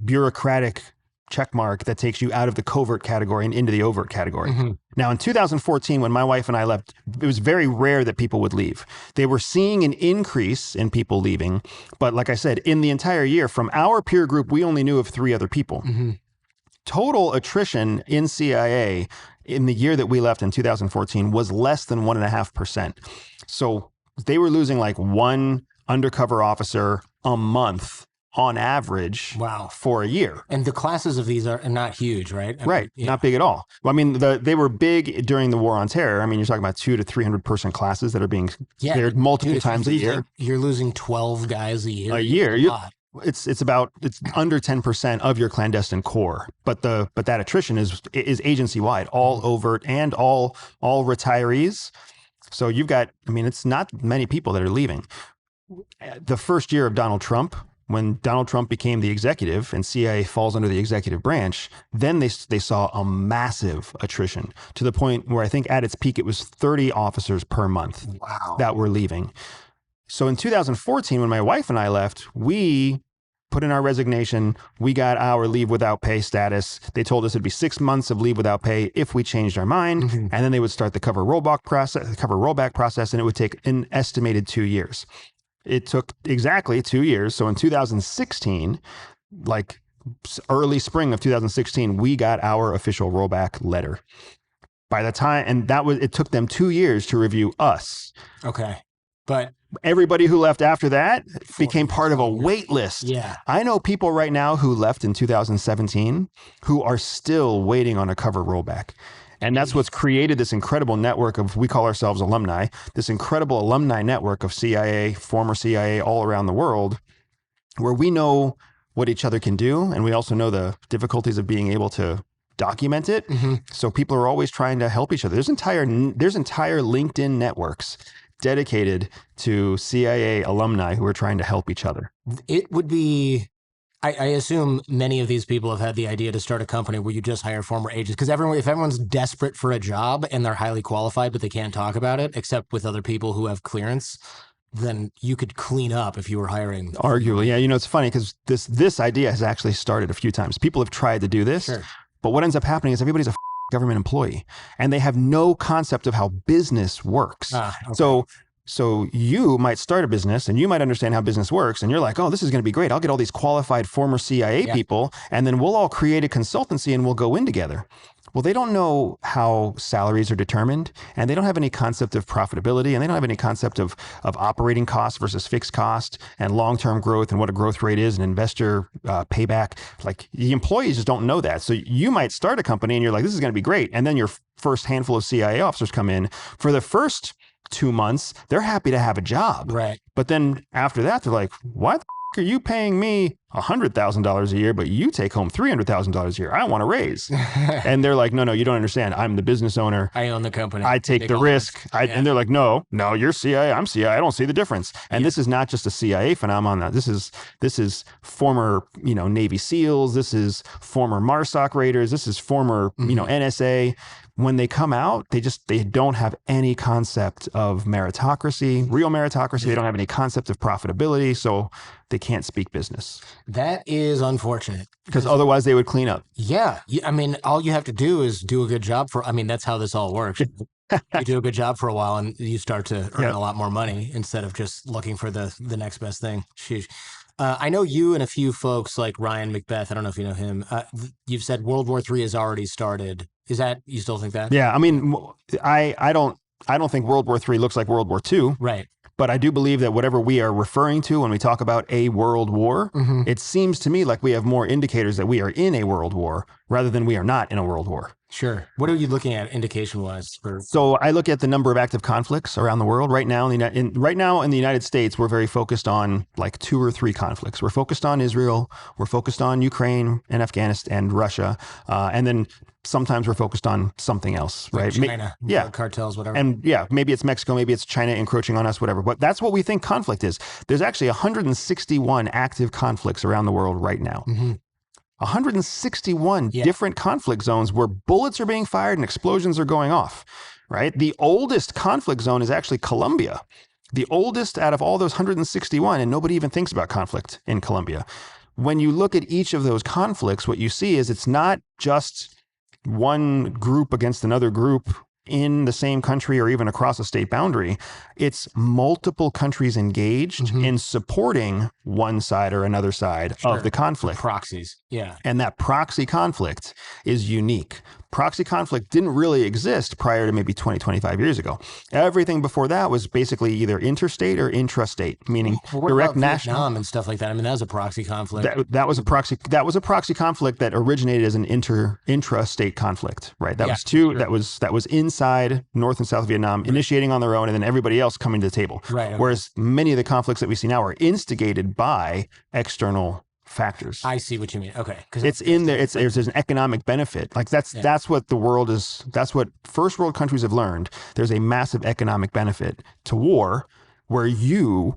bureaucratic check mark that takes you out of the covert category and into the overt category. Mm-hmm. Now, in 2014, when my wife and I left, it was very rare that people would leave. They were seeing an increase in people leaving. But like I said, in the entire year, from our peer group, we only knew of 3 other people. Mm-hmm. Total attrition in CIA in the year that we left in 2014 was less than 1.5%. So they were losing like 1 undercover officer a month on average. Wow. For a year. And the classes of these are not huge, right? Right. Yeah. Not big at all. Well, I mean, they were big during the war on terror. I mean, you're talking about 200 to 300 person classes that are being cleared multiple times a year. You're losing 12 guys a year. A year. It's under 10% of your clandestine core, but that attrition is agency wide, all overt and all retirees. So you've got, I mean, it's not many people that are leaving. The first year of Donald Trump, when Donald Trump became the executive and CIA falls under the executive branch, then they saw a massive attrition to the point where I think at its peak, it was 30 officers per month. Wow. That were leaving. So in 2014, when my wife and I left, we put in our resignation. We got our leave without pay status. They told us it'd be 6 months of leave without pay if we changed our mind. Mm-hmm. And then they would start the cover rollback process, and it would take an estimated 2 years. It took exactly 2 years. So in 2016, like early spring of 2016, we got our official rollback letter. By the time, and it took them 2 years to review us. Okay. But everybody who left after that became part of a wait list. Yeah. I know people right now who left in 2017 who are still waiting on a cover rollback. And that's what's created this incredible network of, we call ourselves alumni, this incredible alumni network of CIA, former CIA all around the world, where we know what each other can do. And we also know the difficulties of being able to document it. Mm-hmm. So people are always trying to help each other. There's entire LinkedIn networks dedicated to CIA alumni who are trying to help each other. It would be... I assume many of these people have had the idea to start a company where you just hire former agents, because if everyone's desperate for a job and they're highly qualified, but they can't talk about it, except with other people who have clearance, then you could clean up if you were hiring. Arguably. Yeah. You know, it's funny because this idea has actually started a few times. People have tried to do this, sure. But what ends up happening is everybody's a government employee and they have no concept of how business works. Okay. So you might start a business and you might understand how business works. And you're like, oh, this is going to be great. I'll get all these qualified former CIA people and then we'll all create a consultancy and we'll go in together. Well, they don't know how salaries are determined and they don't have any concept of profitability and they don't have any concept of operating costs versus fixed cost and long-term growth and what a growth rate is and investor payback. Like the employees just don't know that. So you might start a company and you're like, this is going to be great. And then your first handful of CIA officers come in. For the first 2 months, they're happy to have a job. Right. But then after that, they're like, what the are you paying me $100,000 a year, but you take home $300,000 a year? I want a raise. And they're like, no, you don't understand. I'm the business owner. I own the company. I take the risk. And they're like, no, you're CIA. I'm CIA. I don't see the difference. And this is not just a CIA phenomenon. This is former, Navy SEALs. This is former MARSOC raiders. This is former, NSA. When they come out, they don't have any concept of meritocracy, real meritocracy. They don't have any concept of profitability. So they can't speak business. That is unfortunate. Because otherwise they would clean up. Yeah. I mean, all you have to do is do a good job that's how this all works. You do a good job for a while and you start to earn a lot more money instead of just looking for the next best thing. Sheesh. I know you and a few folks like Ryan Macbeth, I don't know if you know him, you've said World War III has already started. Is that, you still think that? Yeah, I mean, I don't think World War III looks like World War II. Right. But I do believe that whatever we are referring to when we talk about a world war, it seems to me like we have more indicators that we are in a world war rather than we are not in a world war. Sure. What are you looking at indication-wise for? So I look at the number of active conflicts around the world right now. Right now in the United States, we're very focused on like 2 or 3 conflicts. We're focused on Israel, we're focused on Ukraine and Afghanistan and Russia, and then sometimes we're focused on something else, right? Like China, cartels, whatever. And yeah, maybe it's Mexico, maybe it's China encroaching on us, whatever. But that's what we think conflict is. There's actually 161 active conflicts around the world right now. 161 different conflict zones where bullets are being fired and explosions are going off, right? The oldest conflict zone is actually Colombia, the oldest out of all those 161, and nobody even thinks about conflict in Colombia. When you look at each of those conflicts, what you see is it's not just one group against another group in the same country or even across a state boundary. It's multiple countries engaged in supporting one side or another side of the conflict. Proxies. Yeah. And that proxy conflict is unique. Proxy conflict didn't really exist prior to maybe 20, 25 years ago. Everything before that was basically either interstate or intrastate, meaning direct national. Vietnam and stuff like that. I mean, that was a proxy conflict. That was a proxy conflict that originated as an intrastate conflict, right? That was two. Sure. That was inside North and South Vietnam, initiating on their own, and then everybody else coming to the table. Right. Okay. Whereas many of the conflicts that we see now are instigated by external factors. I see what you mean. Okay. It's in there. There's an economic benefit. Like that's what the world is. That's what first world countries have learned. There's a massive economic benefit to war where you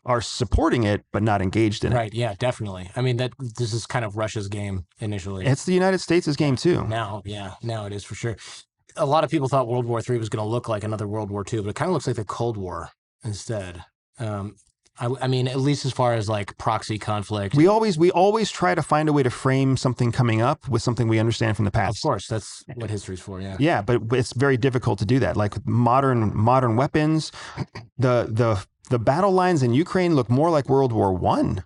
are supporting it, but not engaged in it. Right. Yeah, definitely. I mean, this is kind of Russia's game initially. It's the United States' game too. Now it is for sure. A lot of people thought World War III was going to look like another World War II, but it kind of looks like the Cold War instead. I mean, at least as far as like proxy conflict. We always try to find a way to frame something coming up with something we understand from the past. Of course, that's what history's for, yeah. Yeah, but it's very difficult to do that. Like modern weapons, the battle lines in Ukraine look more like World War I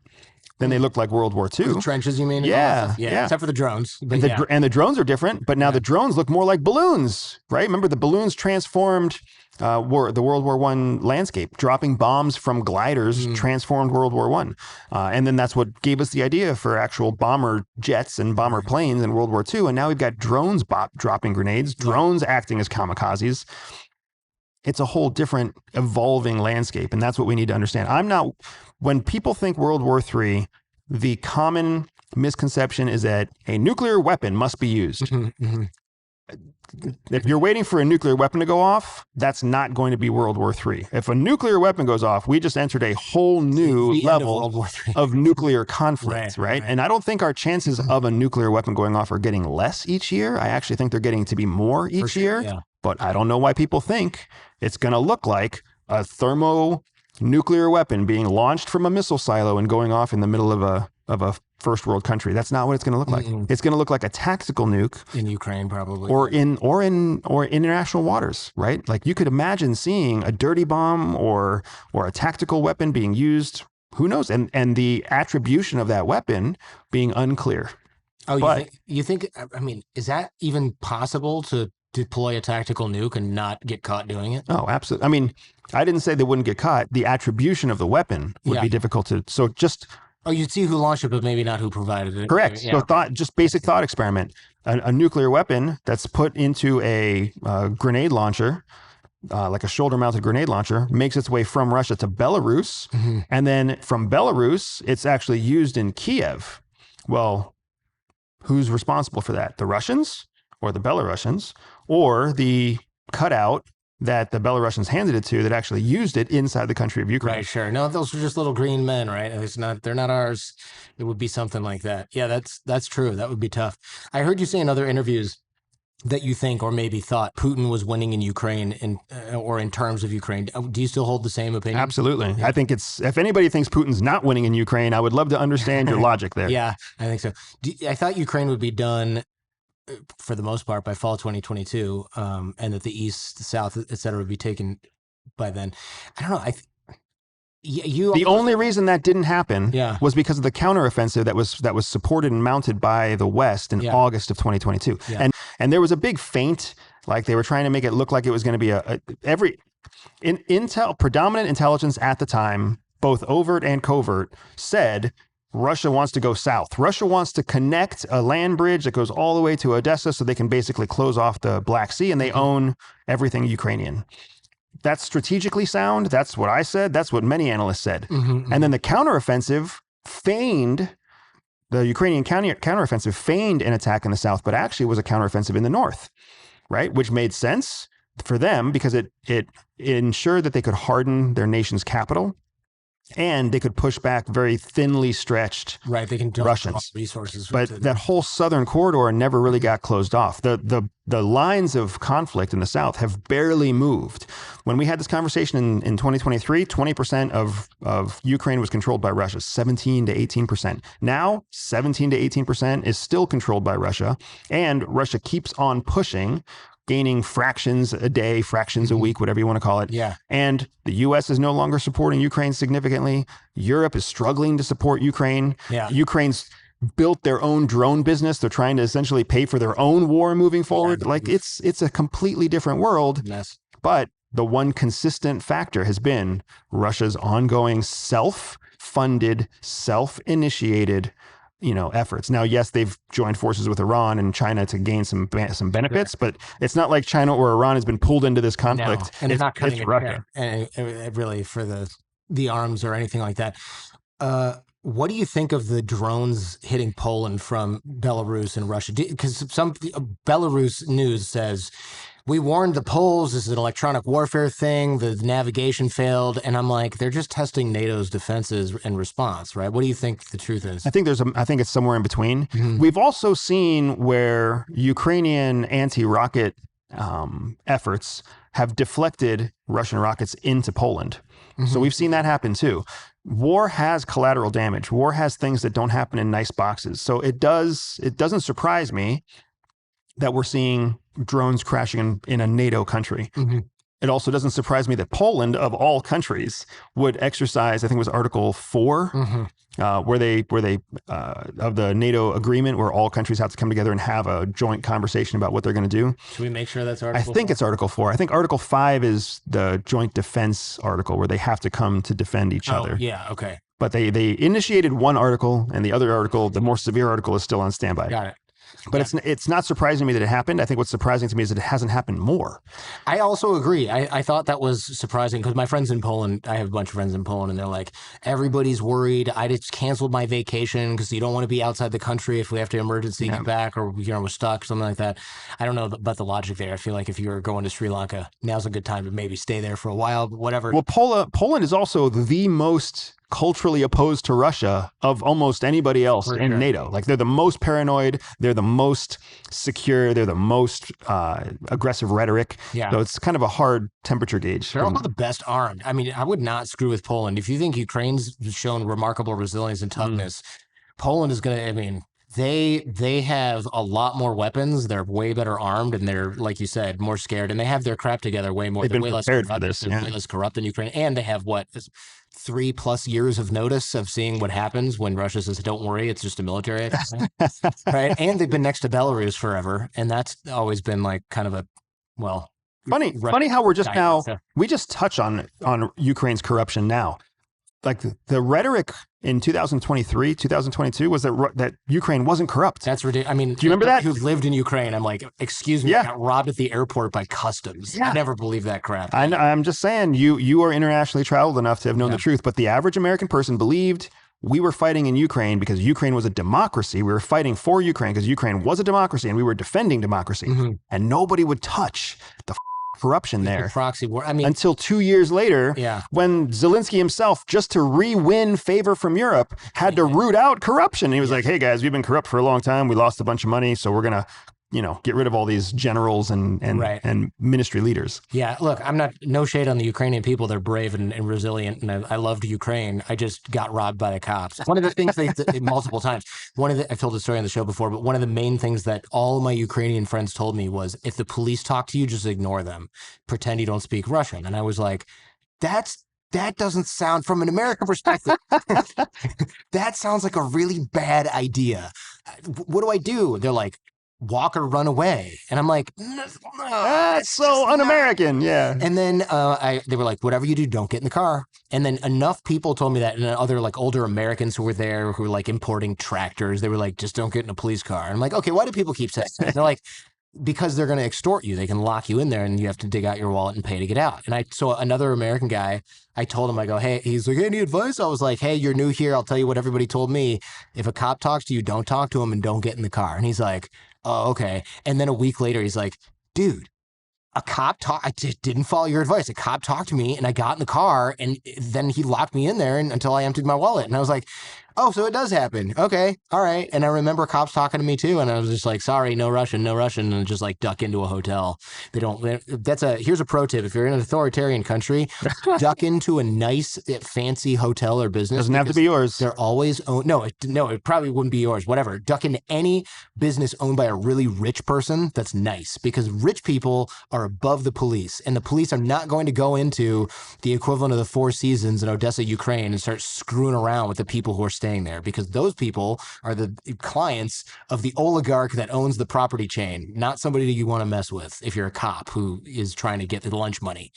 than they look like World War II. The trenches, you mean? Yeah. Except for the drones. And the drones are different, but now the drones look more like balloons, right? Remember, the balloons transformed the World War I landscape. Dropping bombs from gliders transformed World War I. And then that's what gave us the idea for actual bomber jets and bomber planes in World War II. And now we've got drones dropping grenades, drones acting as kamikazes. It's a whole different evolving landscape. And that's what we need to understand. When people think World War III, the common misconception is that a nuclear weapon must be used. If you're waiting for a nuclear weapon to go off, that's not going to be World War III. If a nuclear weapon goes off, we just entered a whole new level of nuclear conflict, right? And I don't think our chances of a nuclear weapon going off are getting less each year. I actually think they're getting to be more each year. Yeah. But I don't know why people think it's going to look like a thermonuclear weapon being launched from a missile silo and going off in the middle of a first world country. That's not what it's going to look like. It's going to look like a tactical nuke in Ukraine, probably, or in international waters, right? Like you could imagine seeing a dirty bomb or a tactical weapon being used. Who knows? And the attribution of that weapon being unclear. Oh, you think? I mean, is that even possible to deploy a tactical nuke and not get caught doing it? Oh, absolutely. I mean, I didn't say they wouldn't get caught. The attribution of the weapon would be difficult to. So just. Oh, you'd see who launched it, but maybe not who provided it. Correct. Yeah. So just basic thought experiment. A nuclear weapon that's put into a grenade launcher, like a shoulder-mounted grenade launcher, makes its way from Russia to Belarus. And then from Belarus, it's actually used in Kiev. Well, who's responsible for that? The Russians or the Belarusians or the cutout that the Belarusians handed it to that actually used it inside the country of Ukraine. Right, sure. No, those are just little green men, right? They're not ours. It would be something like that. Yeah, that's true. That would be tough. I heard you say in other interviews that you think or maybe thought Putin was winning in Ukraine or in terms of Ukraine. Do you still hold the same opinion? Absolutely. Yeah. I think if anybody thinks Putin's not winning in Ukraine, I would love to understand your logic there. Yeah, I think so. I thought Ukraine would be done for the most part by fall 2022, and that the East, the South, et cetera, would be taken by then. I don't know. The only reason that didn't happen was because of the counteroffensive that was supported and mounted by the West in August of 2022. Yeah. And there was a big feint, like they were trying to make it look like it was going to be predominant intelligence at the time, both overt and covert, said Russia wants to go south. Russia wants to connect a land bridge that goes all the way to Odessa so they can basically close off the Black Sea, and they own everything Ukrainian. That's strategically sound. That's what I said. That's what many analysts said. And then the counteroffensive feigned, the Ukrainian counteroffensive feigned an attack in the south, but actually was a counteroffensive in the north, right? Which made sense for them because it ensured that they could harden their nation's capital. And they could push back very thinly stretched they can Russians resources. But that whole southern corridor never really got closed off. The lines of conflict in the south have barely moved. When we had this conversation in 2023, 20% of Ukraine was controlled by Russia, 17 to 18%. Now, 17 to 18% is still controlled by Russia, and Russia keeps on pushing, gaining fractions a day, fractions a week, whatever you want to call it. Yeah. And the U.S. is no longer supporting Ukraine significantly. Europe is struggling to support Ukraine. Yeah. Ukraine's built their own drone business. They're trying to essentially pay for their own war moving forward. Like it's a completely different world. Yes. But the one consistent factor has been Russia's ongoing self-funded, self-initiated efforts. Now, yes, they've joined forces with Iran and China to gain some benefits, but it's not like China or Iran has been pulled into this conflict. No, and they're not cutting it's Russia. And really for the arms or anything like that. What do you think of the drones hitting Poland from Belarus and Russia? Because some Belarus news says, we warned the Poles, this is an electronic warfare thing, the navigation failed. And I'm like, they're just testing NATO's defenses in response, right? What do you think the truth is? I think it's somewhere in between. We've also seen where Ukrainian anti-rocket efforts have deflected Russian rockets into Poland. So we've seen that happen too. War has collateral damage. War has things that don't happen in nice boxes. So it doesn't surprise me that we're seeing drones crashing in a NATO country. It also doesn't surprise me that Poland, of all countries, would exercise, I think it was Article 4, where they of the NATO agreement, where all countries have to come together and have a joint conversation about what they're going to do. Should we make sure that's Article 4? I think it's Article 4. I think Article 5 is the joint defense article where they have to come to defend each other. Yeah, okay. But they initiated one article, and the other article, the more severe article, is still on standby. Got it. But it's not surprising to me that it happened. I think what's surprising to me is that it hasn't happened more. I also agree. I thought that was surprising because my friends in Poland, I have a bunch of friends in Poland, and they're like, everybody's worried. I just canceled my vacation because you don't want to be outside the country if we have to emergency get back or we're stuck, something like that. I don't know about the logic there. I feel like if you're going to Sri Lanka, now's a good time to maybe stay there for a while, but whatever. Well, Poland is also the most culturally opposed to Russia of almost anybody else in NATO. Like they're the most paranoid, they're the most secure, they're the most aggressive rhetoric. Yeah. So it's kind of a hard temperature gauge. They're also the best armed. I mean, I would not screw with Poland. If you think Ukraine's shown remarkable resilience and toughness, Poland is going to, I mean, they have a lot more weapons. They're way better armed, and they're, like you said, more scared. And they have their crap together way more. They've been way prepared for this. They're way less corrupt than Ukraine. And they have, 3+ years of notice of seeing what happens when Russia says, don't worry, it's just a military exercise. Right? And they've been next to Belarus forever. And that's always been like kind of a, funny how we're just now, we just touch on Ukraine's corruption now. Like the rhetoric in 2023, 2022 was that Ukraine wasn't corrupt. That's ridiculous. I mean, do you remember that? Who lived in Ukraine? I'm like, excuse me, I got robbed at the airport by customs. I never believed that crap. I'm just saying, you are internationally traveled enough to have known the truth, but the average American person believed we were fighting in Ukraine because Ukraine was a democracy. We were fighting for Ukraine because Ukraine was a democracy, and we were defending democracy. And nobody would touch the corruption there. Proxy war. I mean, until 2 years later, when Zelensky himself, just to re-win favor from Europe, had to root out corruption. And he was like, hey guys, we've been corrupt for a long time. We lost a bunch of money. So we're going to, get rid of all these generals and ministry leaders. Yeah. Look, no shade on the Ukrainian people. They're brave and resilient. And I loved Ukraine. I just got robbed by the cops. One of the things multiple times, I've told the story on the show before, but one of the main things that all of my Ukrainian friends told me was, if the police talk to you, just ignore them. Pretend you don't speak Russian. And I was like, that doesn't sound, from an American perspective, that sounds like a really bad idea. What do I do? They're like, walk or run away. And I'm like, no, that's so un-American. Yeah. And then they were like, whatever you do, don't get in the car. And then enough people told me that, and other like older Americans who were there who were like importing tractors, they were like, just don't get in a police car. And I'm like, okay, why do people keep saying that? And they're like, because they're going to extort you. They can lock you in there and you have to dig out your wallet and pay to get out. And I saw another American guy. I told him, I go, hey, he's like, any advice? I was like, hey, you're new here. I'll tell you what everybody told me. If a cop talks to you, don't talk to him and don't get in the car. And he's like, oh, okay. And then a week later, he's like, dude, I didn't follow your advice. A cop talked to me and I got in the car and then he locked me in there until I emptied my wallet. And I was like, oh, so it does happen. Okay. All right. And I remember cops talking to me too. And I was just like, sorry, no Russian. And just like duck into a hotel. Here's a pro tip. If you're in an authoritarian country, duck into a nice, fancy hotel or business. Doesn't have to be yours. They're always it probably wouldn't be yours. Whatever. Duck into any business owned by a really rich person that's nice, because rich people are above the police, and the police are not going to go into the equivalent of the Four Seasons in Odessa, Ukraine, and start screwing around with the people who are staying there, because those people are the clients of the oligarch that owns the property chain, not somebody that you want to mess with if you're a cop who is trying to get the lunch money.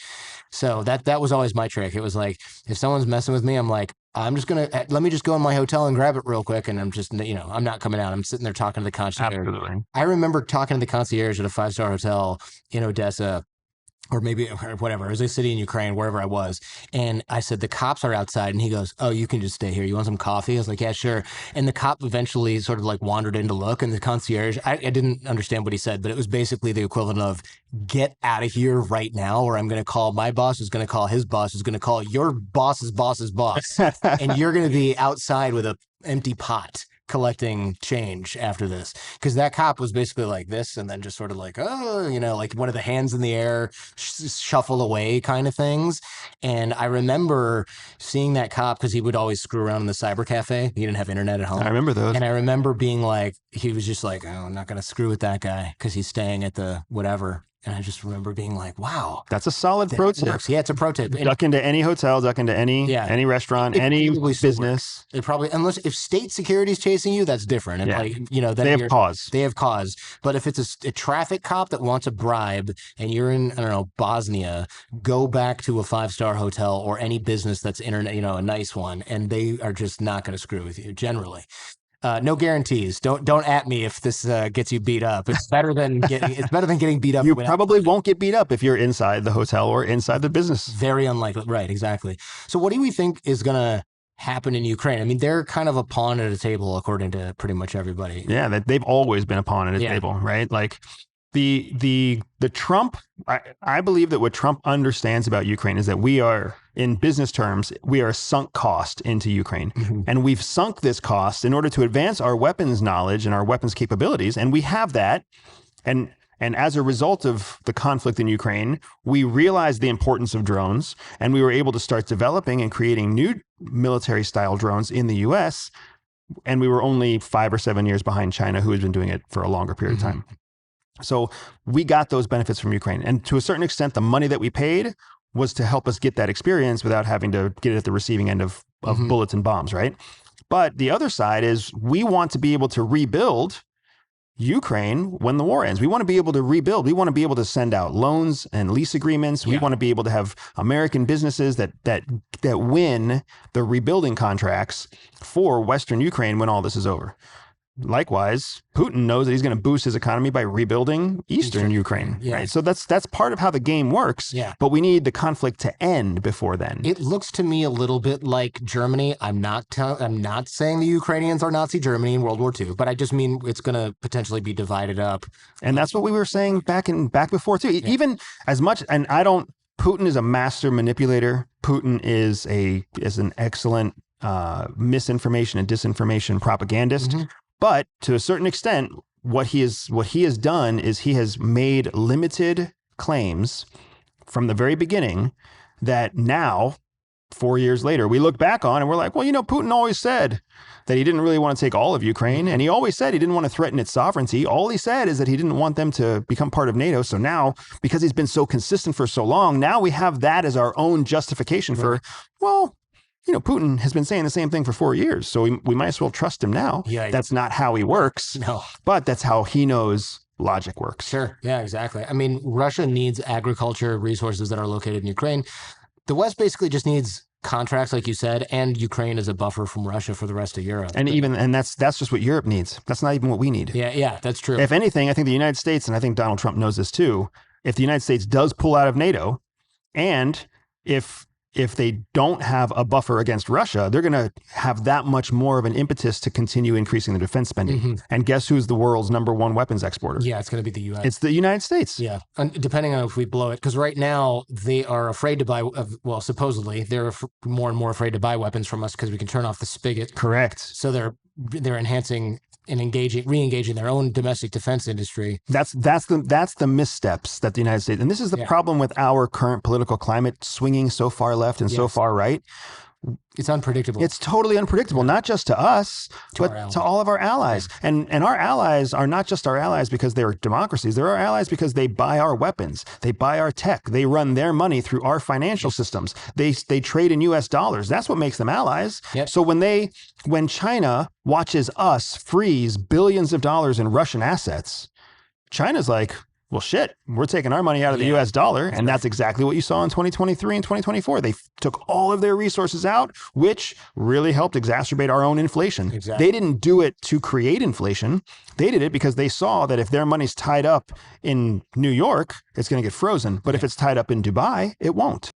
So that was always my trick. It was like, if someone's messing with me, I'm like, let me just go in my hotel and grab it real quick. And I'm just, I'm not coming out. I'm sitting there talking to the concierge. Absolutely. I remember talking to the concierge at a 5-star hotel in Odessa, or maybe whatever. It was a city in Ukraine, wherever I was. And I said, the cops are outside. And he goes, oh, you can just stay here. You want some coffee? I was like, yeah, sure. And the cop eventually sort of like wandered in to look. And the concierge, I didn't understand what he said, but it was basically the equivalent of, get out of here right now, or I'm going to call my boss, who's going to call his boss, who's going to call your boss's boss's boss. And you're going to be outside with an empty pot collecting change after this, because that cop was basically like this and then just sort of like, oh, like one of the hands in the air shuffle away kind of things. And I remember seeing that cop, because he would always screw around in the cyber cafe. He didn't have internet at home. I remember those. And I remember being like, he was just like, oh, I'm not going to screw with that guy because he's staying at the whatever. And I just remember being like, wow. That's a solid pro tip. Works. Yeah, it's a pro tip. Duck into any hotel, duck into any restaurant, any business. It probably, unless if state security is chasing you, that's different. And then they have cause. They have cause. But if it's a traffic cop that wants a bribe and you're in, I don't know, Bosnia, go back to a 5-star hotel or any business that's internet, a nice one, and they are just not going to screw with you generally. No guarantees. Don't at me if this gets you beat up. It's better than getting beat up. You probably won't get beat up if you're inside the hotel or inside the business. Very unlikely. Right, exactly. So what do we think is going to happen in Ukraine? I mean, they're kind of a pawn at a table, according to pretty much everybody. Yeah, they've always been a pawn at a table, right? Like the Trump, I believe that what Trump understands about Ukraine is that we are, in business terms, we are sunk cost into Ukraine. Mm-hmm. And we've sunk this cost in order to advance our weapons knowledge and our weapons capabilities. And we have that. And as a result of the conflict in Ukraine, we realized the importance of drones, and we were able to start developing and creating new military style drones in the US. And we were only 5 or 7 years behind China, who has been doing it for a longer period of time. So we got those benefits from Ukraine. And to a certain extent, the money that we paid was to help us get that experience without having to get it at the receiving end of bullets and bombs, right? But the other side is, we want to be able to rebuild Ukraine when the war ends. We want to be able to rebuild. We want to be able to send out loans and lease agreements. Yeah. We want to be able to have American businesses that win the rebuilding contracts for Western Ukraine when all this is over. Likewise, Putin knows that he's going to boost his economy by rebuilding Eastern Ukraine. Yeah. Right? So that's part of how the game works. Yeah. But we need the conflict to end before then. It looks to me a little bit like Germany. I'm not saying the Ukrainians are Nazi Germany in World War II, but I just mean it's going to potentially be divided up. And that's what we were saying back before too. Yeah. Even as much, and Putin is a master manipulator. Putin is an excellent misinformation and disinformation propagandist. Mm-hmm. But to a certain extent, what he has done is he has made limited claims from the very beginning that now, 4 years later, we look back on and we're like, well, Putin always said that he didn't really want to take all of Ukraine. And he always said he didn't want to threaten its sovereignty. All he said is that he didn't want them to become part of NATO. So now, because he's been so consistent for so long, now we have that as our own justification for, well, Putin has been saying the same thing for 4 years, so we might as well trust him now. Yeah, that's not how he works. No, but that's how he knows logic works. Sure. Yeah, exactly. I mean, Russia needs agriculture resources that are located in Ukraine. The West basically just needs contracts, like you said, and Ukraine as a buffer from Russia for the rest of Europe. And that's just what Europe needs. That's not even what we need. Yeah, that's true. If anything, I think the United States, and I think Donald Trump knows this too, if the United States does pull out of NATO, and if they don't have a buffer against Russia, they're going to have that much more of an impetus to continue increasing their defense spending. Mm-hmm. And guess who's the world's #1 weapons exporter? Yeah, it's going to be the U.S. It's the United States. Yeah, and depending on if we blow it. Because right now, they are afraid to buy, well, supposedly, they're more and more afraid to buy weapons from us because we can turn off the spigot. Correct. So they're enhancing and re-engaging their own domestic defense industry. That's the missteps that the United States, and this is the problem with our current political climate swinging so far left and so far right. It's unpredictable. It's totally unpredictable, not just to us, but to all of our allies. Yeah. And our allies are not just our allies because they're democracies. They're our allies because they buy our weapons. They buy our tech. They run their money through our financial systems. They trade in US dollars. That's what makes them allies. Yep. So when China watches us freeze billions of dollars in Russian assets, China's like, well, shit, we're taking our money out of the US dollar. And that's exactly what you saw in 2023 and 2024. They took all of their resources out, which really helped exacerbate our own inflation. Exactly. They didn't do it to create inflation. They did it because they saw that if their money's tied up in New York, it's going to get frozen. But if it's tied up in Dubai, it won't.